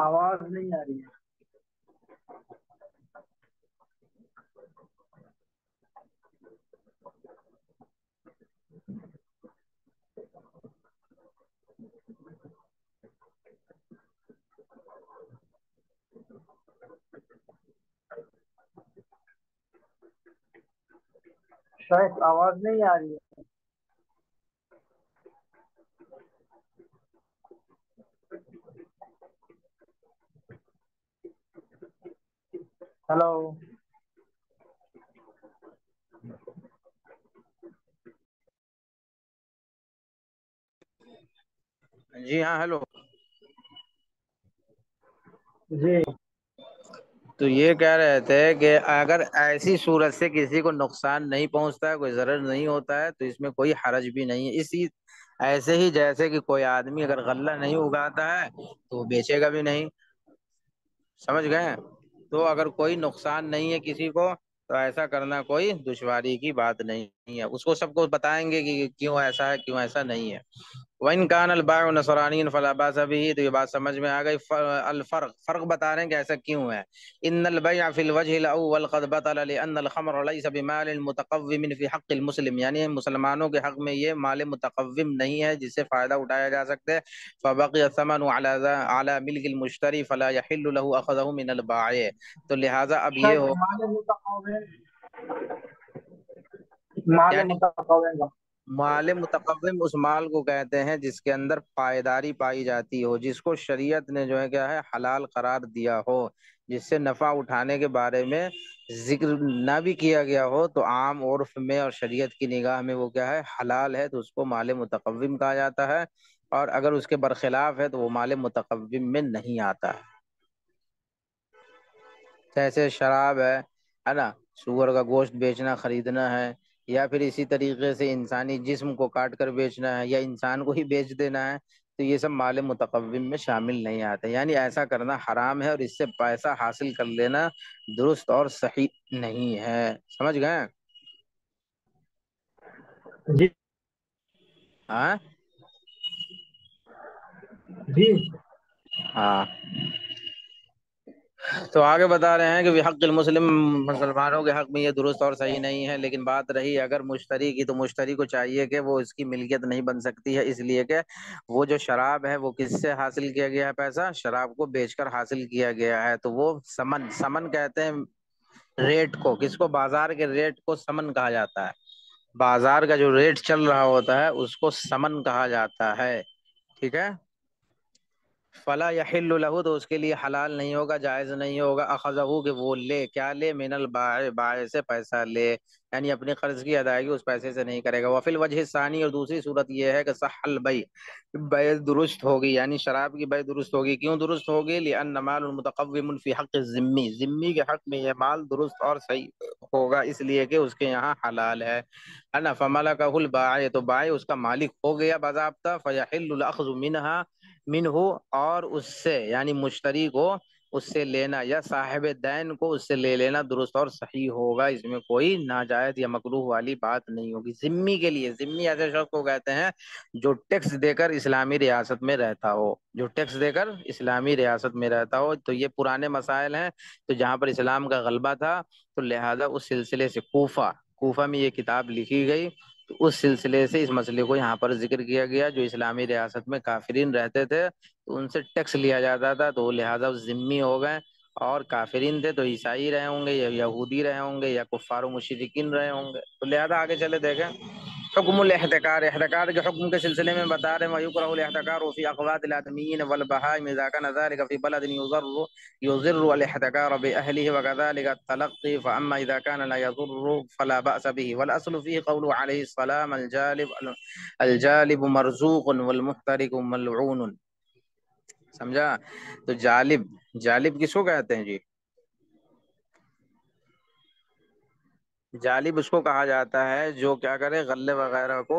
آواز نہیں آ رہی ہے. شاید آواز نہیں آ رہی ہے. ہلو. جی ہاں ہیلو. جی تو یہ کہہ رہے تھے کہ اگر ایسی صورت سے کسی کو نقصان نہیں پہنچتا ہے، کوئی ضرر نہیں ہوتا ہے، تو اس میں کوئی حرج بھی نہیں ہے. اسی ایسے ہی جیسے کہ کوئی آدمی اگر غلہ نہیں اگاتا ہے تو وہ بیچے گا بھی نہیں. سمجھ گئے؟ تو اگر کوئی نقصان نہیں ہے کسی کو تو ایسا کرنا کوئی دشواری کی بات نہیں ہے. اس کو سب کو بتائیں گے کہ کیوں ایسا ہے، کیوں ایسا نہیں ہے. وَإِنْ كَانَ الْبَائِعُ نَصْرَانِيًّا فَلَا بَأْسَ بِهِ. تو یہ بات سمجھ میں آ گئی. فرق بتا رہے ہیں کہ ایسا کیوں ہے. ان البيع في الوجه الاول قد بطل لان الخمر ليس بمال متقوم في حق المسلم. یعنی مسلمانوں کے حق میں یہ مال متقوم نہیں ہے جس سے فائدہ اٹھایا جا سکتے. فبقي الثمن على ملك المشتري فلا يحل له اخذه من البائع. تو لہذا اب یہ شاید ہو، مال متقوم، مال یعنی متقوم کا. مال متقوم اس مال کو کہتے ہیں جس کے اندر پائیداری پائی جاتی ہو، جس کو شریعت نے جو ہے کیا ہے حلال قرار دیا ہو، جس سے نفع اٹھانے کے بارے میں ذکر نہ بھی کیا گیا ہو تو عام عرف میں اور شریعت کی نگاہ میں وہ کیا ہے حلال ہے، تو اس کو مال متقوم کہا جاتا ہے. اور اگر اس کے برخلاف ہے تو وہ مال متقوم میں نہیں آتا ہے. جیسے شراب ہے نا، سور کا گوشت بیچنا خریدنا ہے، یا پھر اسی طریقے سے انسانی جسم کو کاٹ کر بیچنا ہے، یا انسان کو ہی بیچ دینا ہے، تو یہ سب مال متقوم میں شامل نہیں آتے. یعنی ایسا کرنا حرام ہے اور اس سے پیسہ حاصل کر لینا درست اور صحیح نہیں ہے. سمجھ گئے؟ جی ہاں جی. ہاں. تو آگے بتا رہے ہیں کہ حق المسلم، مسلمانوں کے حق میں یہ درست اور صحیح نہیں ہے. لیکن بات رہی اگر مشتری کی، تو مشتری کو چاہیے کہ وہ اس کی ملکیت نہیں بن سکتی ہے، اس لیے کہ وہ جو شراب ہے وہ کس سے حاصل کیا گیا ہے پیسہ؟ شراب کو بیچ کر حاصل کیا گیا ہے. تو وہ سمن کہتے ہیں ریٹ کو. کس کو؟ بازار کے ریٹ کو سمن کہا جاتا ہے. بازار کا جو ریٹ چل رہا ہوتا ہے اس کو سمن کہا جاتا ہے. ٹھیک ہے. فلا یحل له، تو اس کے لیے حلال نہیں ہوگا، جائز نہیں ہوگا. اخذہ، کہ وہ لے، کیا لے؟ من البائع، بائع سے پیسہ لے، یعنی اپنے قرض کی ادائیگی اس پیسے سے نہیں کرے گا. وفی الوجہ الثانی، اور دوسری صورت یہ ہے کہ صح البیع، بیع درست ہوگی، یعنی شراب کی بیع درست ہوگی. کیوں درست ہوگی؟ لان مال متقوم فی حق الذمی، ذمی کے حق میں یہ مال درست اور صحیح ہوگا، اس لیے کہ اس کے یہاں حلال ہے نا. فملکہ البائع، تو بائع اس کا مالک ہو گیا باضابطہ. فیحل الاخذ منہ، اور اس سے یعنی مشتری کو اس سے لینا، یا صاحب دین کو اس سے لے لینا درست اور صحیح ہوگا. اس میں کوئی ناجائز یا مکروہ والی بات نہیں ہوگی. ذمی کے لیے، ذمی ایسے شخص کو کہتے ہیں جو ٹیکس دے کر اسلامی ریاست میں رہتا ہو، جو ٹیکس دے کر اسلامی ریاست میں رہتا ہو. تو یہ پرانے مسائل ہیں. تو جہاں پر اسلام کا غلبہ تھا تو لہذا اس سلسلے سے کوفہ میں یہ کتاب لکھی گئی. تو اس سلسلے سے اس مسئلے کو یہاں پر ذکر کیا گیا. جو اسلامی ریاست میں کافرین رہتے تھے تو ان سے ٹیکس لیا جاتا تھا، تو وہ لہذا ذمی ہو گئے. اور کافرین تھے تو عیسائی رہے ہوں گے، یا یہودی رہے ہوں گے، یا کفار و مشرکین رہے ہوں گے. تو لہذا آگے چلے دیکھیں. حکم الاحتکار، احتکار کے حکم کے سلسلے میں بتا رہے ہیں وَيُكْرَهُ الْاحْتِكَارُ فِي أَقْوَاتِ الْآدَمِيِّينَ وَالْبَهَائِمِ إِذَا كَانَ ذَلِكَ فِي بَلَدٍ يُضِرُّ الاحتكار بأهله، وكذلك التلقي. فأما إذا كان لا يضر فلا بأس به. والأصل فيه قوله عليه السلام الجالب مرزوق والمحترق ملعون. سمجھا؟ تو جالب کس کو کہتے ہیں جی؟ جالب اس کو کہا جاتا ہے جو کیا کرے، غلے وغیرہ کو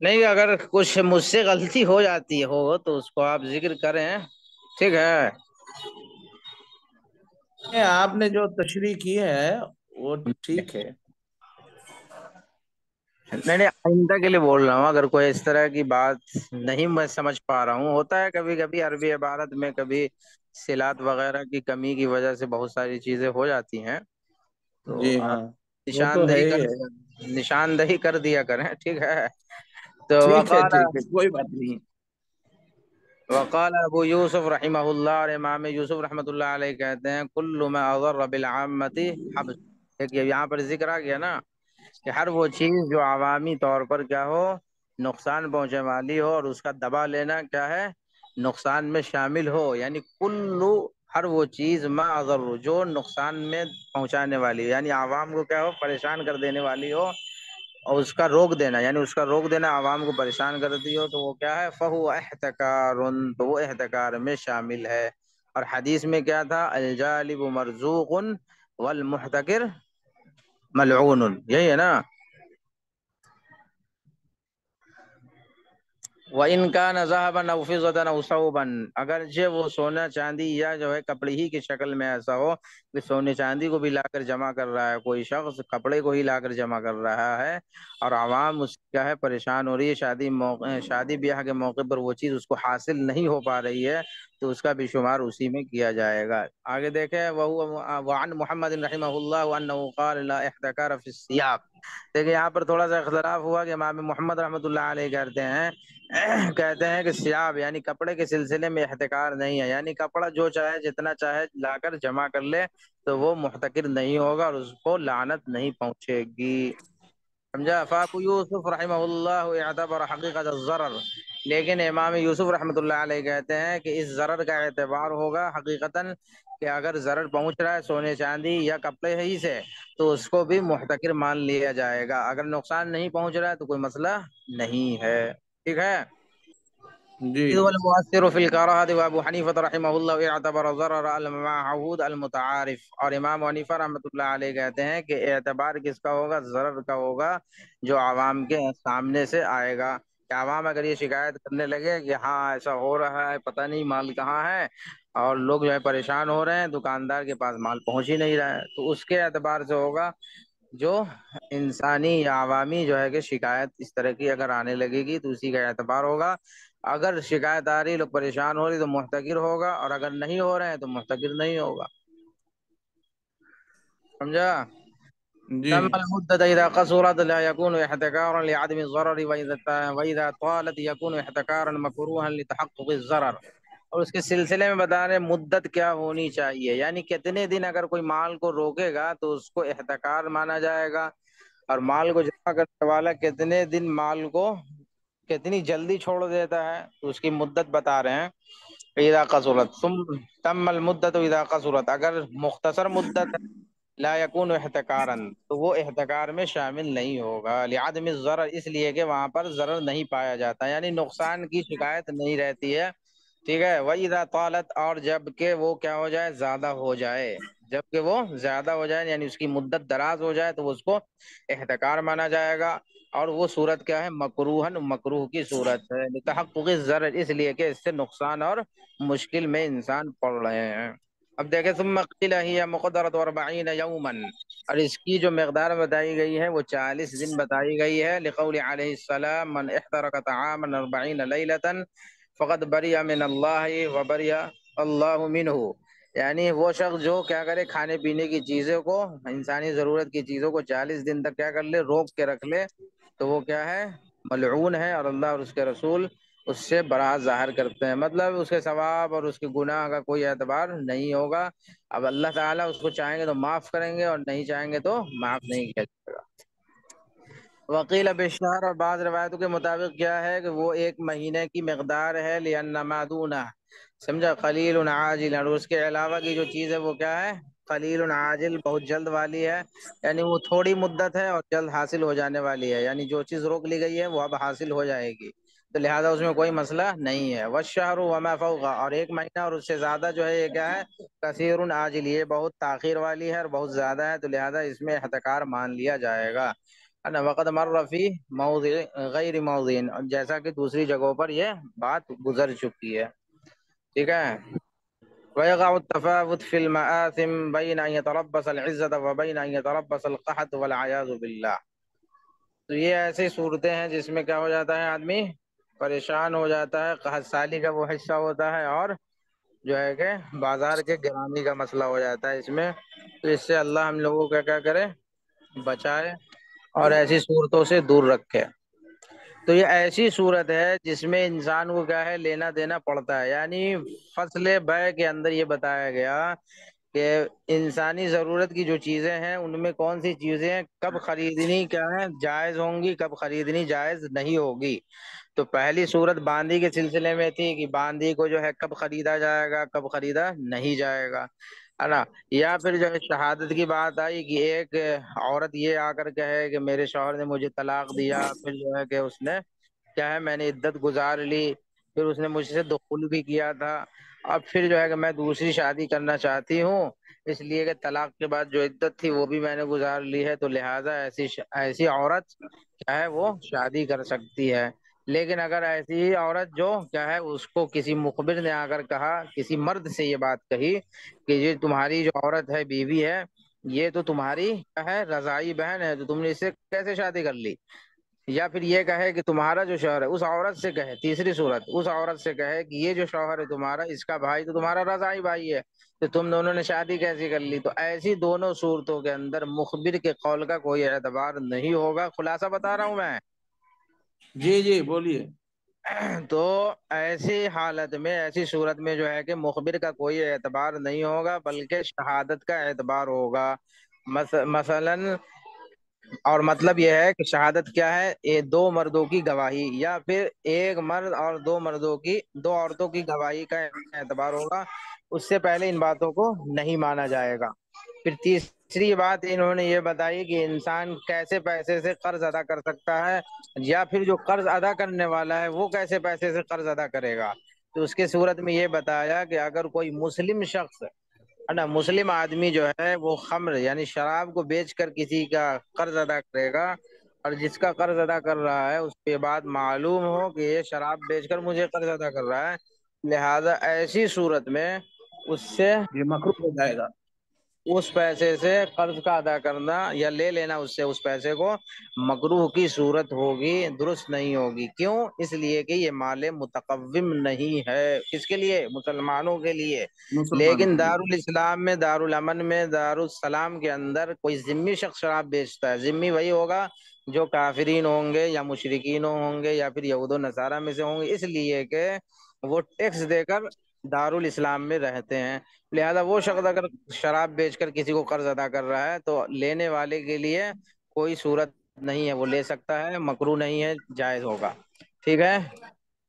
نہیں اگر کچھ مجھ سے غلطی ہو جاتی ہو تو اس کو آپ ذکر کریں، ٹھیک ہے؟ آپ نے جو تشریح کی ہے وہ ٹھیک ہے. نہیں نہیں، آئندہ کے لیے بول رہا ہوں، اگر کوئی اس طرح کی بات نہیں میں سمجھ پا رہا ہوں، ہوتا ہے کبھی کبھی عربی عبارت میں کبھی صلات وغیرہ کی کمی کی وجہ سے بہت ساری چیزیں ہو جاتی ہیں، جی تو آپ ہاں، وہ تو ہے ہی ہے. نشاندہی کر دیا کریں، ٹھیک ہے؟ تو ٹھیک ہے ٹھیک ہے، کوئی بات نہیں. وقال ابو یوسف رحمہ اللہ، اور امام یوسف رحمۃ اللہ علیہ کہتے ہیں کل ما اضر بالعامۃ حبس. دیکھیے یہاں پر ذکر آ گیا نا کہ ہر وہ چیز جو عوامی طور پر کیا ہو، نقصان پہنچنے والی ہو، اور اس کا دبا لینا کیا ہے، نقصان میں شامل ہو. یعنی کلو، ہر وہ چیز ما اضر جو نقصان میں پہنچانے والی ہو، یعنی عوام کو کیا ہو، پریشان کر دینے والی ہو، اور اس کا روک دینا، یعنی اس کا روک دینا عوام کو پریشان کرتی ہو، تو وہ کیا ہے، فہو احتکار، تو وہ احتکار میں شامل ہے. اور حدیث میں کیا تھا، الجالب مرزوق والمحتکر ملعون، یہی ہے نا؟ وَإِنْ كَانَ ذَهَبًا أَوْ فِضَّةً أَوْ ثَوْبًا، اگرچہ وہ سونا چاندی یا جو ہے کپڑے ہی کی شکل میں ایسا ہو کہ سونے چاندی کو بھی لا کر جمع کر رہا ہے کوئی شخص، کپڑے کو ہی لا کر جمع کر رہا ہے، اور عوام اس کیا ہے پریشان ہو رہی ہے، شادی بیاہ کے موقع پر وہ چیز اس کو حاصل نہیں ہو پا رہی ہے، تو اس کا بھی شمار اسی میں کیا جائے گا. آگے دیکھیں، وعن محمد رحمہ اللہ انہ قال لا احتکار فی الثياب. دیکھیں یہاں پر تھوڑا سا اختلاف ہوا کہ امام محمد رحمۃ اللہ علیہ کہتے ہیں کہ ثیاب یعنی کپڑے کے سلسلے میں احتکار نہیں ہے، یعنی کپڑا جو چاہے جتنا چاہے لا کر جمع کر لے تو وہ محتکر نہیں ہوگا اور اس کو لعنت نہیں پہنچے گی. سمجھا؟ فابو یوسف رحمہ اللہ اعتبر حقیقت الضرر، لیکن امام یوسف رحمۃ اللہ علیہ کہتے ہیں کہ اس ضرر کا اعتبار ہوگا حقیقتاً، کہ اگر ضرر پہنچ رہا ہے سونے چاندی یا کپڑے ہی سے تو اس کو بھی محتکر مان لیا جائے گا، اگر نقصان نہیں پہنچ رہا ہے تو کوئی مسئلہ نہیں ہے. ٹھیک ہے؟ جی المؤثر فی الکراہۃ وابو حنیفہ رحمہ اللہ اعتبر ضرر المعہود المتعارف، اور امام حنیفہ رحمۃ اللہ علیہ کہتے ہیں کہ اعتبار کس کا ہوگا، ضرر کا ہوگا جو عوام کے سامنے سے آئے گا، کہ عوام اگر یہ شکایت کرنے لگے کہ ہاں ایسا ہو رہا ہے، پتہ نہیں مال کہاں ہے، اور لوگ جو ہے پریشان ہو رہے ہیں، دکاندار کے پاس مال پہنچ ہی نہیں رہا ہے، تو اس کے اعتبار سے ہوگا. جو انسانی یا عوامی جو ہے کہ شکایت اس طرح کی اگر آنے لگے گی تو اسی کا اعتبار ہوگا. اگر شکایت آ رہی، لوگ پریشان ہو رہی تو محتکر ہوگا، اور اگر نہیں ہو رہے ہیں تو محتکر نہیں ہوگا. سمجھا؟ جی تم المدة إذا قصرت لا يكون احتكارا لعدم الضرر، وإذا طالت يكون احتكارا مكروها لتحقق الضرر. اور اس کے سلسلے میں بتا رہے مدت کیا ہونی چاہیے، یعنی کتنے دن اگر کوئی مال کو روکے گا تو اس کو احتکار مانا جائے گا، اور مال کو جمع کرنے والا کتنے دن مال کو کتنی جلدی چھوڑ دیتا ہے تو اس کی مدت بتا رہے ہیں. اذا قصرت تم المدت اذا قصرت، اگر مختصر مدت ہے لا یکون احتکارا تو وہ احتکار میں شامل نہیں ہوگا، لعدم الضرر اس لیے کہ وہاں پر ضرر نہیں پایا جاتا، یعنی نقصان کی شکایت نہیں رہتی ہے. ٹھیک ہے؟ وَإِذَا طَالَتْ، اور جب کہ وہ کیا ہو جائے، زیادہ ہو جائے، جب کہ وہ زیادہ ہو جائے یعنی اس کی مدت دراز ہو جائے تو اس کو احتکار مانا جائے گا، اور وہ صورت کیا ہے، مکروہن، مکروہ کی صورت ہے، لتحقق الضرر اس لیے کہ اس سے نقصان اور مشکل میں انسان پڑ رہے ہیں. اب دیکھیں ثم قیل ہی مقدرۃ 40 یوما، اور اس کی جو مقدار بتائی گئی ہے وہ 40 دن بتائی گئی ہے، لقول علیہ السلام من احترق طعاما 40 لیلۃ فقد بری من اللہ وبری اللہ منہ، یعنی وہ شخص جو کیا کرے، کھانے پینے کی چیزوں کو، انسانی ضرورت کی چیزوں کو 40 دن تک کیا کر لے، روک کے رکھ لے، تو وہ کیا ہے، ملعون ہے، اور اللہ اور اس کے رسول اس سے براءت ظاہر کرتے ہیں. مطلب اس کے ثواب اور اس کے گناہ کا کوئی اعتبار نہیں ہوگا. اب اللہ تعالیٰ اس کو چاہیں گے تو معاف کریں گے، اور نہیں چاہیں گے تو معاف نہیں کیا جائے گا. وکیل بشہر، اور بعض روایتوں کے مطابق کیا ہے کہ وہ 1 مہینے کی مقدار ہے، لأن ما دونہ، سمجھا، قلیل عاجل، اور اس کے علاوہ کی جو چیز ہے وہ کیا ہے، قلیل عاجل، بہت جلد والی ہے، یعنی وہ تھوڑی مدت ہے اور جلد حاصل ہو جانے والی ہے، یعنی جو چیز روک لی گئی ہے وہ اب حاصل ہو جائے گی، تو لہٰذا اس میں کوئی مسئلہ نہیں ہے. والشہر وما فوق، اور 1 مہینہ اور اس سے زیادہ جو ہے یہ کیا ہے، کثیر عاجل، یہ بہت تاخیر والی ہے اور بہت زیادہ ہے، تو لہٰذا اس میں احتکار مان لیا جائے گا. انا وقت مر فی موضع غیر موضع، جیسا کہ دوسری جگہوں پر یہ بات گزر چکی ہے، ٹھیک ہے. ويقع التفاوت في المآثم بين أن يتربص العزة وبين أن يتربص القحط والعياذ بالله. تو یہ ایسی صورتیں ہیں جس میں کیا ہو جاتا ہے، آدمی پریشان ہو جاتا ہے، قحط سالی کا وہ حصہ ہوتا ہے، اور جو ہے کہ بازار کے گرامی کا مسئلہ ہو جاتا ہے اس میں. تو اس سے اللہ ہم لوگوں کا کیا کرے، بچائے اور ایسی صورتوں سے دور رکھے. تو یہ ایسی صورت ہے جس میں انسان کو کیا ہے، لینا دینا پڑتا ہے. یعنی فصل بیع کے اندر یہ بتایا گیا کہ انسانی ضرورت کی جو چیزیں ہیں ان میں کون سی چیزیں کب خریدنی کیا ہے جائز ہوں گی، کب خریدنی جائز نہیں ہوگی. تو پہلی صورت باندی کے سلسلے میں تھی کہ باندی کو جو ہے کب خریدا جائے گا، کب خریدا نہیں جائے گا، ہے نا. یا پھر جو ہے شہادت کی بات آئی کہ ایک عورت یہ آ کر کہے کہ میرے شوہر نے مجھے طلاق دیا، پھر جو ہے کہ اس نے کیا ہے، میں نے عدت گزار لی، پھر اس نے مجھ سے دخل بھی کیا تھا، اب پھر جو ہے کہ میں دوسری شادی کرنا چاہتی ہوں، اس لیے کہ طلاق کے بعد جو عدت تھی وہ بھی میں نے گزار لی ہے، تو لہٰذا ایسی عورت کیا ہے وہ شادی کر سکتی ہے. لیکن اگر ایسی عورت جو کیا ہے، اس کو کسی مخبر نے آ کر کہا، کسی مرد سے یہ بات کہی کہ یہ تمہاری جو عورت ہے، بیوی ہے، یہ تو تمہاری کیا ہے، رضائی بہن ہے، تو تم نے اس سے کیسے شادی کر لی. یا پھر یہ کہے کہ تمہارا جو شوہر ہے، اس عورت سے کہے، تیسری صورت اس عورت سے کہے کہ یہ جو شوہر ہے تمہارا، اس کا بھائی تو تمہارا رضائی بھائی ہے، تو تم دونوں نے شادی کیسی کر لی. تو ایسی دونوں صورتوں کے اندر مخبر کے قول کا کوئی اعتبار نہیں ہوگا. خلاصہ بتا رہا ہوں میں. جی جی بولیے. تو ایسی حالت میں، ایسی صورت میں جو ہے کہ مخبر کا کوئی اعتبار نہیں ہوگا، بلکہ شہادت کا اعتبار ہوگا. مثلاً، اور مطلب یہ ہے کہ شہادت کیا ہے، دو مردوں کی گواہی، یا پھر ایک مرد اور دو عورتوں کی گواہی کا اعتبار ہوگا. اس سے پہلے ان باتوں کو نہیں مانا جائے گا. پھر تیسری بات انہوں نے یہ بتائی کہ انسان کیسے پیسے سے قرض ادا کر سکتا ہے، یا پھر جو قرض ادا کرنے والا ہے وہ کیسے پیسے سے قرض ادا کرے گا. تو اس کے صورت میں یہ بتایا کہ اگر کوئی مسلم شخص ہے نا، مسلم آدمی جو ہے وہ خمر یعنی شراب کو بیچ کر کسی کا قرض ادا کرے گا، اور جس کا قرض ادا کر رہا ہے اس کے بعد معلوم ہو کہ یہ شراب بیچ کر مجھے قرض ادا کر رہا ہے، لہذا ایسی صورت میں اس سے یہ مکروہ ہو جائے گا. اس پیسے سے قرض کا ادا کرنا یا لے لینا اس سے اس پیسے کو مکروہ کی صورت ہوگی، درست نہیں ہوگی. کیوں؟ اس لیے کہ یہ مال متقوم نہیں ہے. کس کے لیے؟ مسلمانوں کے لیے. مسلمانوں لیکن کے لیے. دارالاسلام میں، دارالامن میں، دارالسلام کے اندر کوئی ذمی شخص شراب بیچتا ہے، ذمی وہی ہوگا جو کافرین ہوں گے یا مشرکین ہوں گے یا پھر یہود و نصارہ میں سے ہوں گے، اس لیے کہ وہ ٹیکس دے کر دارالاسلام میں رہتے ہیں. لہذا وہ شخص اگر شراب بیچ کر کسی کو قرض ادا کر رہا ہے تو لینے والے کے لیے کوئی صورت نہیں ہے، وہ لے سکتا ہے، مکروہ نہیں ہے، جائز ہوگا. ٹھیک ہے.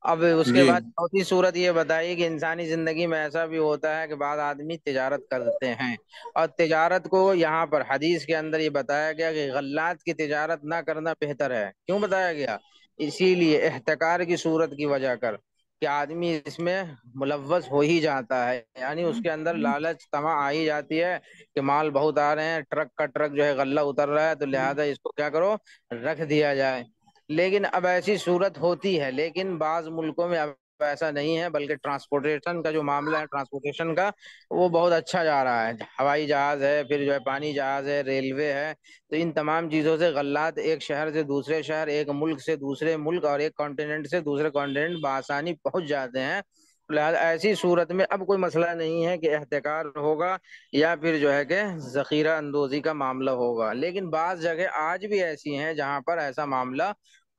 اب اس کے جی بعد چوتھی صورت یہ بتائی کہ انسانی زندگی میں ایسا بھی ہوتا ہے کہ بعض آدمی تجارت کرتے ہیں، اور تجارت کو یہاں پر حدیث کے اندر یہ بتایا گیا کہ غلات کی تجارت نہ کرنا بہتر ہے. کیوں بتایا گیا؟ اسی لیے احتکار کی صورت کی وجہ کر کہ آدمی اس میں ملوث ہو ہی جاتا ہے، یعنی اس کے اندر لالچ طمع آ ہی جاتی ہے کہ مال بہت آ رہے ہیں، ٹرک کا ٹرک جو ہے غلہ اتر رہا ہے، تو لہذا اس کو کیا کرو، رکھ دیا جائے. لیکن اب ایسی صورت ہوتی ہے، لیکن بعض ملکوں میں اب ایسا نہیں ہے، بلکہ ٹرانسپورٹیشن کا جو معاملہ ہے، ٹرانسپورٹیشن کا وہ بہت اچھا جا رہا ہے. ہوائی جہاز ہے، پھر جو ہے پانی جہاز ہے، ریلوے ہے، تو ان تمام چیزوں سے غلات ایک شہر سے دوسرے شہر، ایک ملک سے دوسرے ملک، اور ایک کانٹیننٹ سے دوسرے کانٹیننٹ بآسانی پہنچ جاتے ہیں. لہٰذا ایسی صورت میں اب کوئی مسئلہ نہیں ہے کہ احتکار ہوگا یا پھر جو ہے کہ ذخیرہ اندوزی کا معاملہ ہوگا. لیکن بعض جگہ آج بھی ایسی ہیں جہاں پر ایسا معاملہ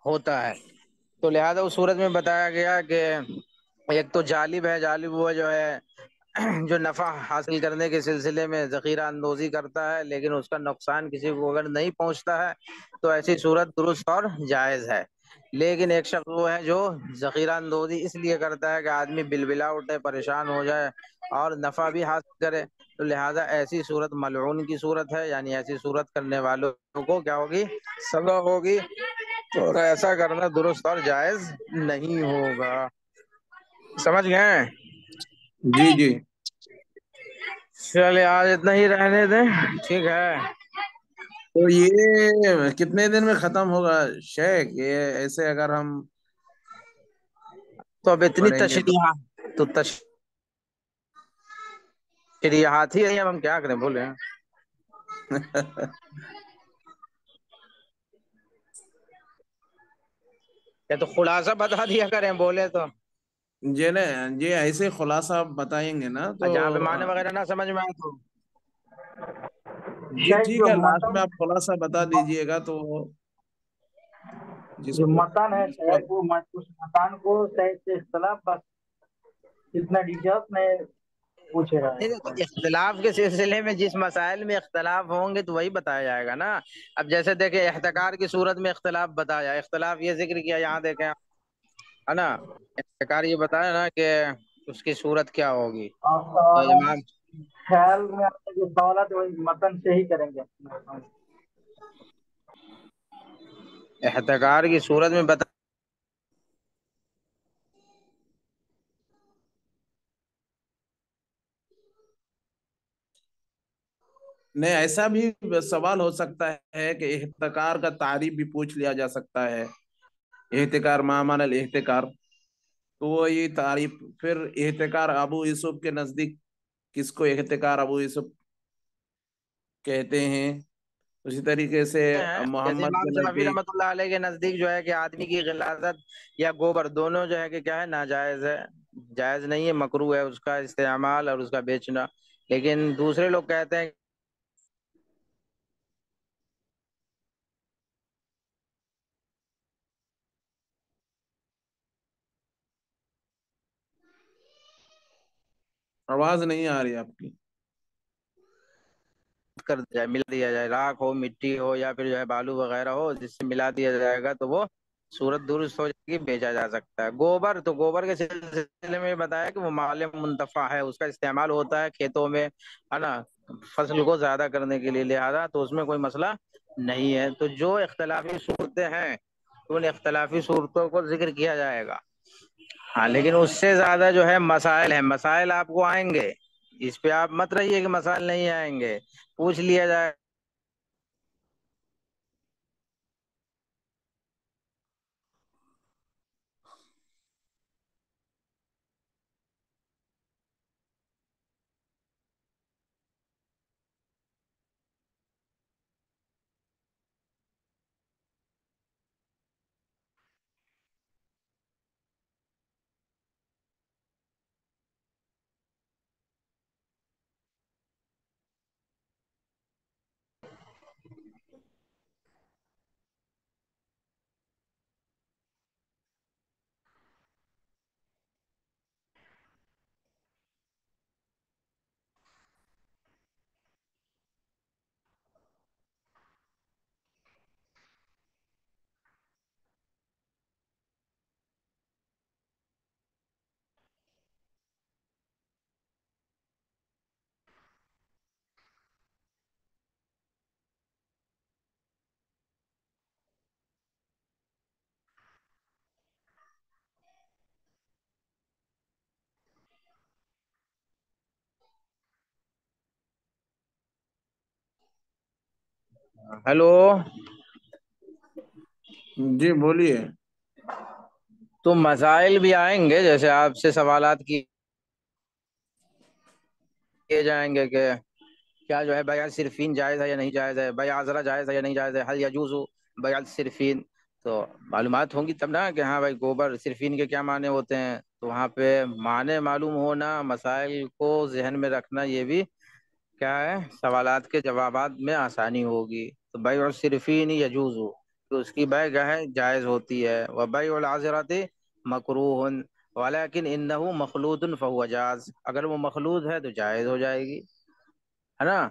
ہوتا ہے. تو لہذا اس صورت میں بتایا گیا کہ ایک تو جالب ہے، جالب وہ جو ہے جو نفع حاصل کرنے کے سلسلے میں ذخیرہ اندوزی کرتا ہے، لیکن اس کا نقصان کسی کو اگر نہیں پہنچتا ہے تو ایسی صورت درست اور جائز ہے. لیکن ایک شخص وہ ہے جو ذخیرہ اندوزی اس لیے کرتا ہے کہ آدمی بلبلا اٹھے، پریشان ہو جائے اور نفع بھی حاصل کرے، تو لہذا ایسی صورت ملعون کی صورت ہے. یعنی ایسی صورت کرنے والوں کو کیا ہوگی، سزا ہوگی. تو ایسا کرنا درست اور جائز نہیں ہوگا. سمجھ گئے؟ جی جی. چلے آج اتنا ہی رہنے دیں، ٹھیک ہے. تو یہ کتنے دن میں ختم ہوگا شیخ؟ یہ ایسے اگر ہم تو اب اتنی پڑھیں گے تو تشریحات ہی ہے، اب ہم کیا کریں بولے. یا تو خلاصہ بتا دیا کریں بولے تو. جی ایسے خلاصہ بتائیں گے نا تو جہاں پہ معنی وغیرہ نہ سمجھ میں آئے تو. جی شاید ٹھیک جو ہے، لاسٹ متن میں آپ خلاصہ بتا دیجئے گا تو جو متن ہے شاید وہ اس متن کو صحیح سے اختلاف بس اتنا ڈیٹیلس میں پوچھے گا. اختلاف کے سلسلے میں جس مسائل میں اختلاف ہوں گے تو وہی بتایا جائے گا نا. اب جیسے دیکھیں احتکار کی صورت میں اختلاف بتایا، اختلاف یہ ذکر کیا، یہاں دیکھیں ہے نا، احتکار یہ بتایا نا کہ اس کی صورت کیا ہوگی. اور تو امام خیال میں آپ نے جو سوالات وہی متن سے ہی کریں گے. احتکار کی صورت میں بتا نہیں، ایسا بھی سوال ہو سکتا ہے کہ احتکار کا تعریف بھی پوچھ لیا جا سکتا ہے. احتکار معنی الاحتکار، تو وہ یہ تعریف پھر احتکار ابو یوسف کے نزدیک کس کو احتکار ابو یوسف کہتے ہیں، اسی طریقے سے ہیں. جیسے محمد امام کے شافعی نزدیک. رحمۃ اللہ علیہ کے نزدیک جو ہے کہ آدمی کی غلاظت یا گوبر دونوں جو ہے کہ کیا ہے، ناجائز ہے، جائز نہیں ہے، مکروہ ہے اس کا استعمال اور اس کا بیچنا. لیکن دوسرے لوگ کہتے ہیں آواز نہیں آ رہی آپ کی. کر دیا جائے، ملا دیا جائے، راکھ ہو، مٹی ہو، یا پھر جو ہے بالو وغیرہ ہو، جس سے ملا دیا جائے گا تو وہ صورت درست ہو جائے گی، بیچا جا سکتا ہے. گوبر تو گوبر کے سلسلے میں بتایا کہ وہ مال منتفع ہے، اس کا استعمال ہوتا ہے کھیتوں میں، ہے نا، فصل کو زیادہ کرنے کے لیے، لہذا تو اس میں کوئی مسئلہ نہیں ہے. تو جو اختلافی صورتیں ہیں ان اختلافی صورتوں کو ذکر کیا جائے گا. ہاں لیکن اس سے زیادہ جو ہے مسائل ہیں، مسائل آپ کو آئیں گے، اس پہ آپ مت رہیے کہ مسائل نہیں آئیں گے، پوچھ لیا جائے. ہیلو. جی بولیے. تو مسائل بھی آئیں گے، جیسے آپ سے سوالات کیے جائیں گے کہ کیا جو ہے بیع صرفین جائز ہے یا نہیں جائز ہے، بیع عذرا جائز ہے یا نہیں جائز ہے، حل یجوز بیع صرفین. تو معلومات ہوں گی تب نا کہ ہاں بھائی گوبر صرفین کے کیا معنی ہوتے ہیں. تو وہاں پہ معنی معلوم ہونا، مسائل کو ذہن میں رکھنا، یہ بھی کیا ہے، سوالات کے جوابات میں آسانی ہوگی. تو بیع الصرفین یجوز، تو اس کی بیع کیا ہے، جائز ہوتی ہے. وبیع العذرۃ مکروہ ولیکن انہ مخلوط فہو جاز، اگر وہ مخلوط ہے تو جائز ہو جائے گی، ہے نا.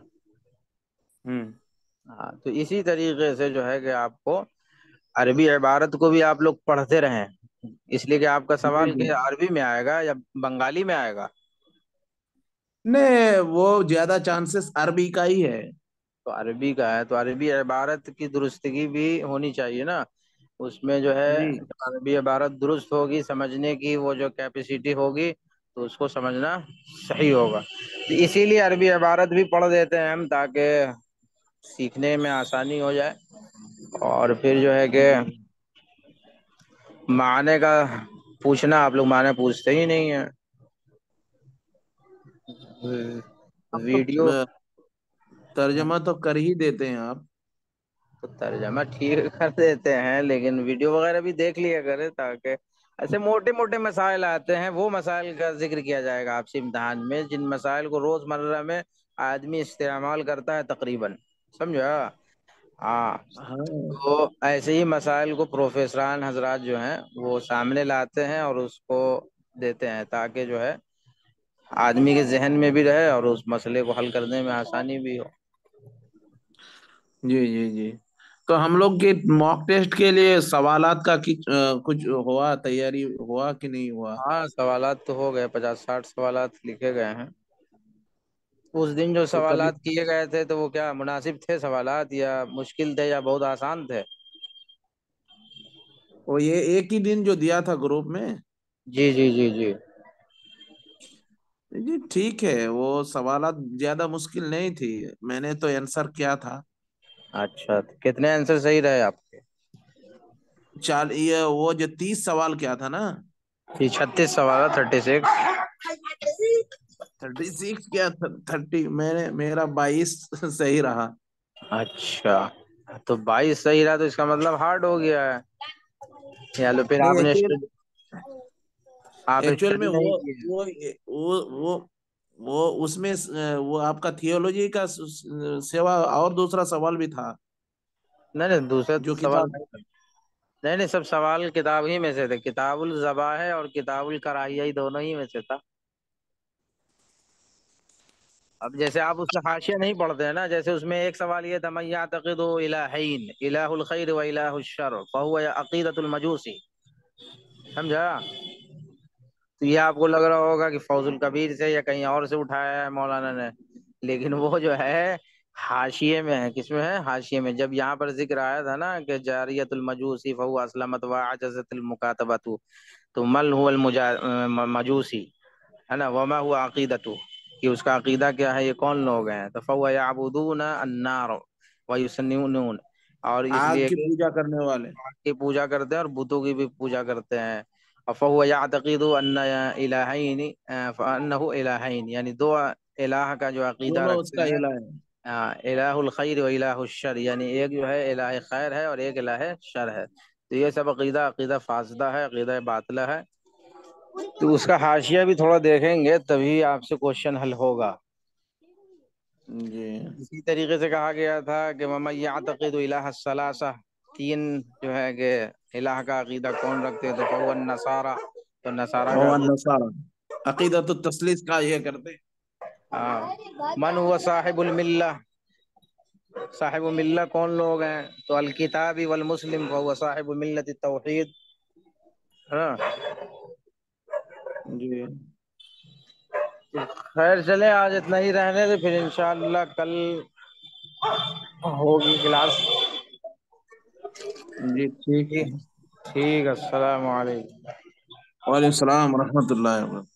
ہاں تو اسی طریقے سے جو ہے کہ آپ کو عربی عبارت کو بھی آپ لوگ پڑھتے رہیں، اس لیے کہ آپ کا جی سوال جی کہ عربی میں آئے گا یا بنگالی میں آئے گا. نہیں، وہ زیادہ چانسز عربی کا ہی ہے. تو عربی کا ہے تو عربی عبارت کی درستگی بھی ہونی چاہیے نا. اس میں جو ہے جی عربی عبارت درست ہوگی، سمجھنے کی وہ جو کیپیسٹی ہوگی تو اس کو سمجھنا صحیح ہوگا. تو اسی لیے عربی عبارت بھی پڑھ دیتے ہیں ہم، تاکہ سیکھنے میں آسانی ہو جائے، اور پھر جو ہے کہ جی معنی کا پوچھنا، آپ لوگ معنی پوچھتے ہی نہیں ہیں۔ اب تو ویڈیو ترجمہ تو کر ہی دیتے ہیں آپ۔ تو ترجمہ ٹھیک کر دیتے ہیں، لیکن ویڈیو وغیرہ بھی دیکھ لیا کرے، تاکہ ایسے موٹے موٹے مسائل آتے ہیں، وہ مسائل کا ذکر کیا جائے گا آپ سے امتحان میں، جن مسائل کو روز مرہ میں آدمی استعمال کرتا ہے تقریباً، سمجھا؟ ہاں، ہاں تو ایسے ہی مسائل کو پروفیسران حضرات جو ہیں وہ سامنے لاتے ہیں اور اس کو دیتے ہیں، تاکہ جو ہے آدمی کے ذہن میں بھی رہے اور اس مسئلے کو حل کرنے میں آسانی بھی ہو۔ جی جی جی۔ تو ہم لوگ کے موک ٹیسٹ کے لیے سوالات کا کچھ ہوا، تیاری ہوا کہ نہیں ہوا؟ ہاں، سوالات تو ہو گئے، 50-60 سوالات لکھے گئے ہیں۔ اس دن جو تو کبھی سوالات کیے گئے تھے تو وہ کیا مناسب تھے سوالات، یا مشکل تھے، یا بہت آسان تھے؟ وہ یہ ایک ہی دن جو دیا تھا گروپ میں؟ جی جی جی جی۔ جی ٹھیک ہے، وہ سوالات زیادہ مشکل نہیں تھی، میں نے تو آنسر کیا تھا۔ اچھا، تو کتنے آنسر صحیح رہے آپ کے؟ یہ وہ جو 30 سوال کیا تھا نا، یہ 36 سوالات، 36۔ 36 کیا 30، میرا 22 صحیح رہا۔ اچھا، تو 22 صحیح رہا، تو اس کا مطلب ہارڈ ہو گیا ہے، یا لو پھر نہیں، آپ نے ایکچوئل میں اسٹڈی نہیں وہ کی ہے؟ وہ وہ وہ وہ اس میں وہ آپ کا تھیولوجی کا سوا اور دوسرا سوال بھی تھا نہیں نہیں، دوسرے جو سوال کتاب۔ نہیں تھا۔ نہیں نہیں، سب سوال کتاب ہی میں سے تھے، کتاب الذبائح اور کتاب الکراہیہ دونوں ہی میں سے تھا۔ اب جیسے آپ اس کا حاشیہ نہیں پڑھتے ہیں نا، جیسے اس میں ایک سوال یہ تھا، من یعتقد الہین، الہ الخیر و الہ الشر فہو عقیدۃ المجوسی، سمجھا؟ تو یہ آپ کو لگ رہا ہوگا کہ فوز الکبیر سے یا کہیں اور سے اٹھایا ہے مولانا نے، لیکن وہ جو ہے حاشیے میں ہے۔ کس میں ہے؟ حاشیے میں۔ جب یہاں پر ذکر آیا تھا نا کہ جاریت المجوسی فہو اسلمت وعجزت المکاتبۃ، تو مل هو المجوسی، ہے نا، وما ہوا عقیدتہ، کہ اس کا عقیدہ کیا ہے، یہ کون لوگ ہیں؟ تو فهو يعبدون النار ويسنون، اور اس آگ لیے کی کہ پوجا کرنے والے۔ آگ کی پوجا کرتے ہیں اور بتوں کی بھی پوجا کرتے ہیں۔ فهو يعتقد ان الہین، فانه الہین، یعنی دو الہ کا جو عقیدہ دونوں اس رکھتے کا ہیں، الہ ہے۔ الہ الخیر و الہ الشر، یعنی ایک جو ہے الہ خیر ہے اور ایک الہ شر ہے۔ تو یہ سب عقیدہ فاسدہ ہے، عقیدہ باطلہ ہے۔ تو اس کا حاشیہ بھی تھوڑا دیکھیں گے، تبھی آپ سے کوشچن حل ہوگا۔ جی اسی طریقے سے کہا گیا تھا کہ وَمَن يَعْتَقِدُ الہ الثلاثہ، تین جو ہے کہ الہ کا عقیدہ کون رکھتے ہیں، تو فهو النصارى، تو نصارہ کا وہ عقیدہ۔ النصارى عقیدۃ التثلیث کا یہ کرتے۔ من هو صاحب الملہ، صاحب ملہ کون لوگ ہیں؟ تو الکتاب والمسلم فهو صاحب ملت التوحید، ہاں۔ جی خیر چلے، آج اتنا ہی رہنے دے، پھر انشاءاللہ کل ہوگی کلاس۔ جی ٹھیک ٹھیک ہے۔ ٹھیک، السلام علیکم۔ وعلیکم السلام ورحمۃ اللہ وبرکاتہ۔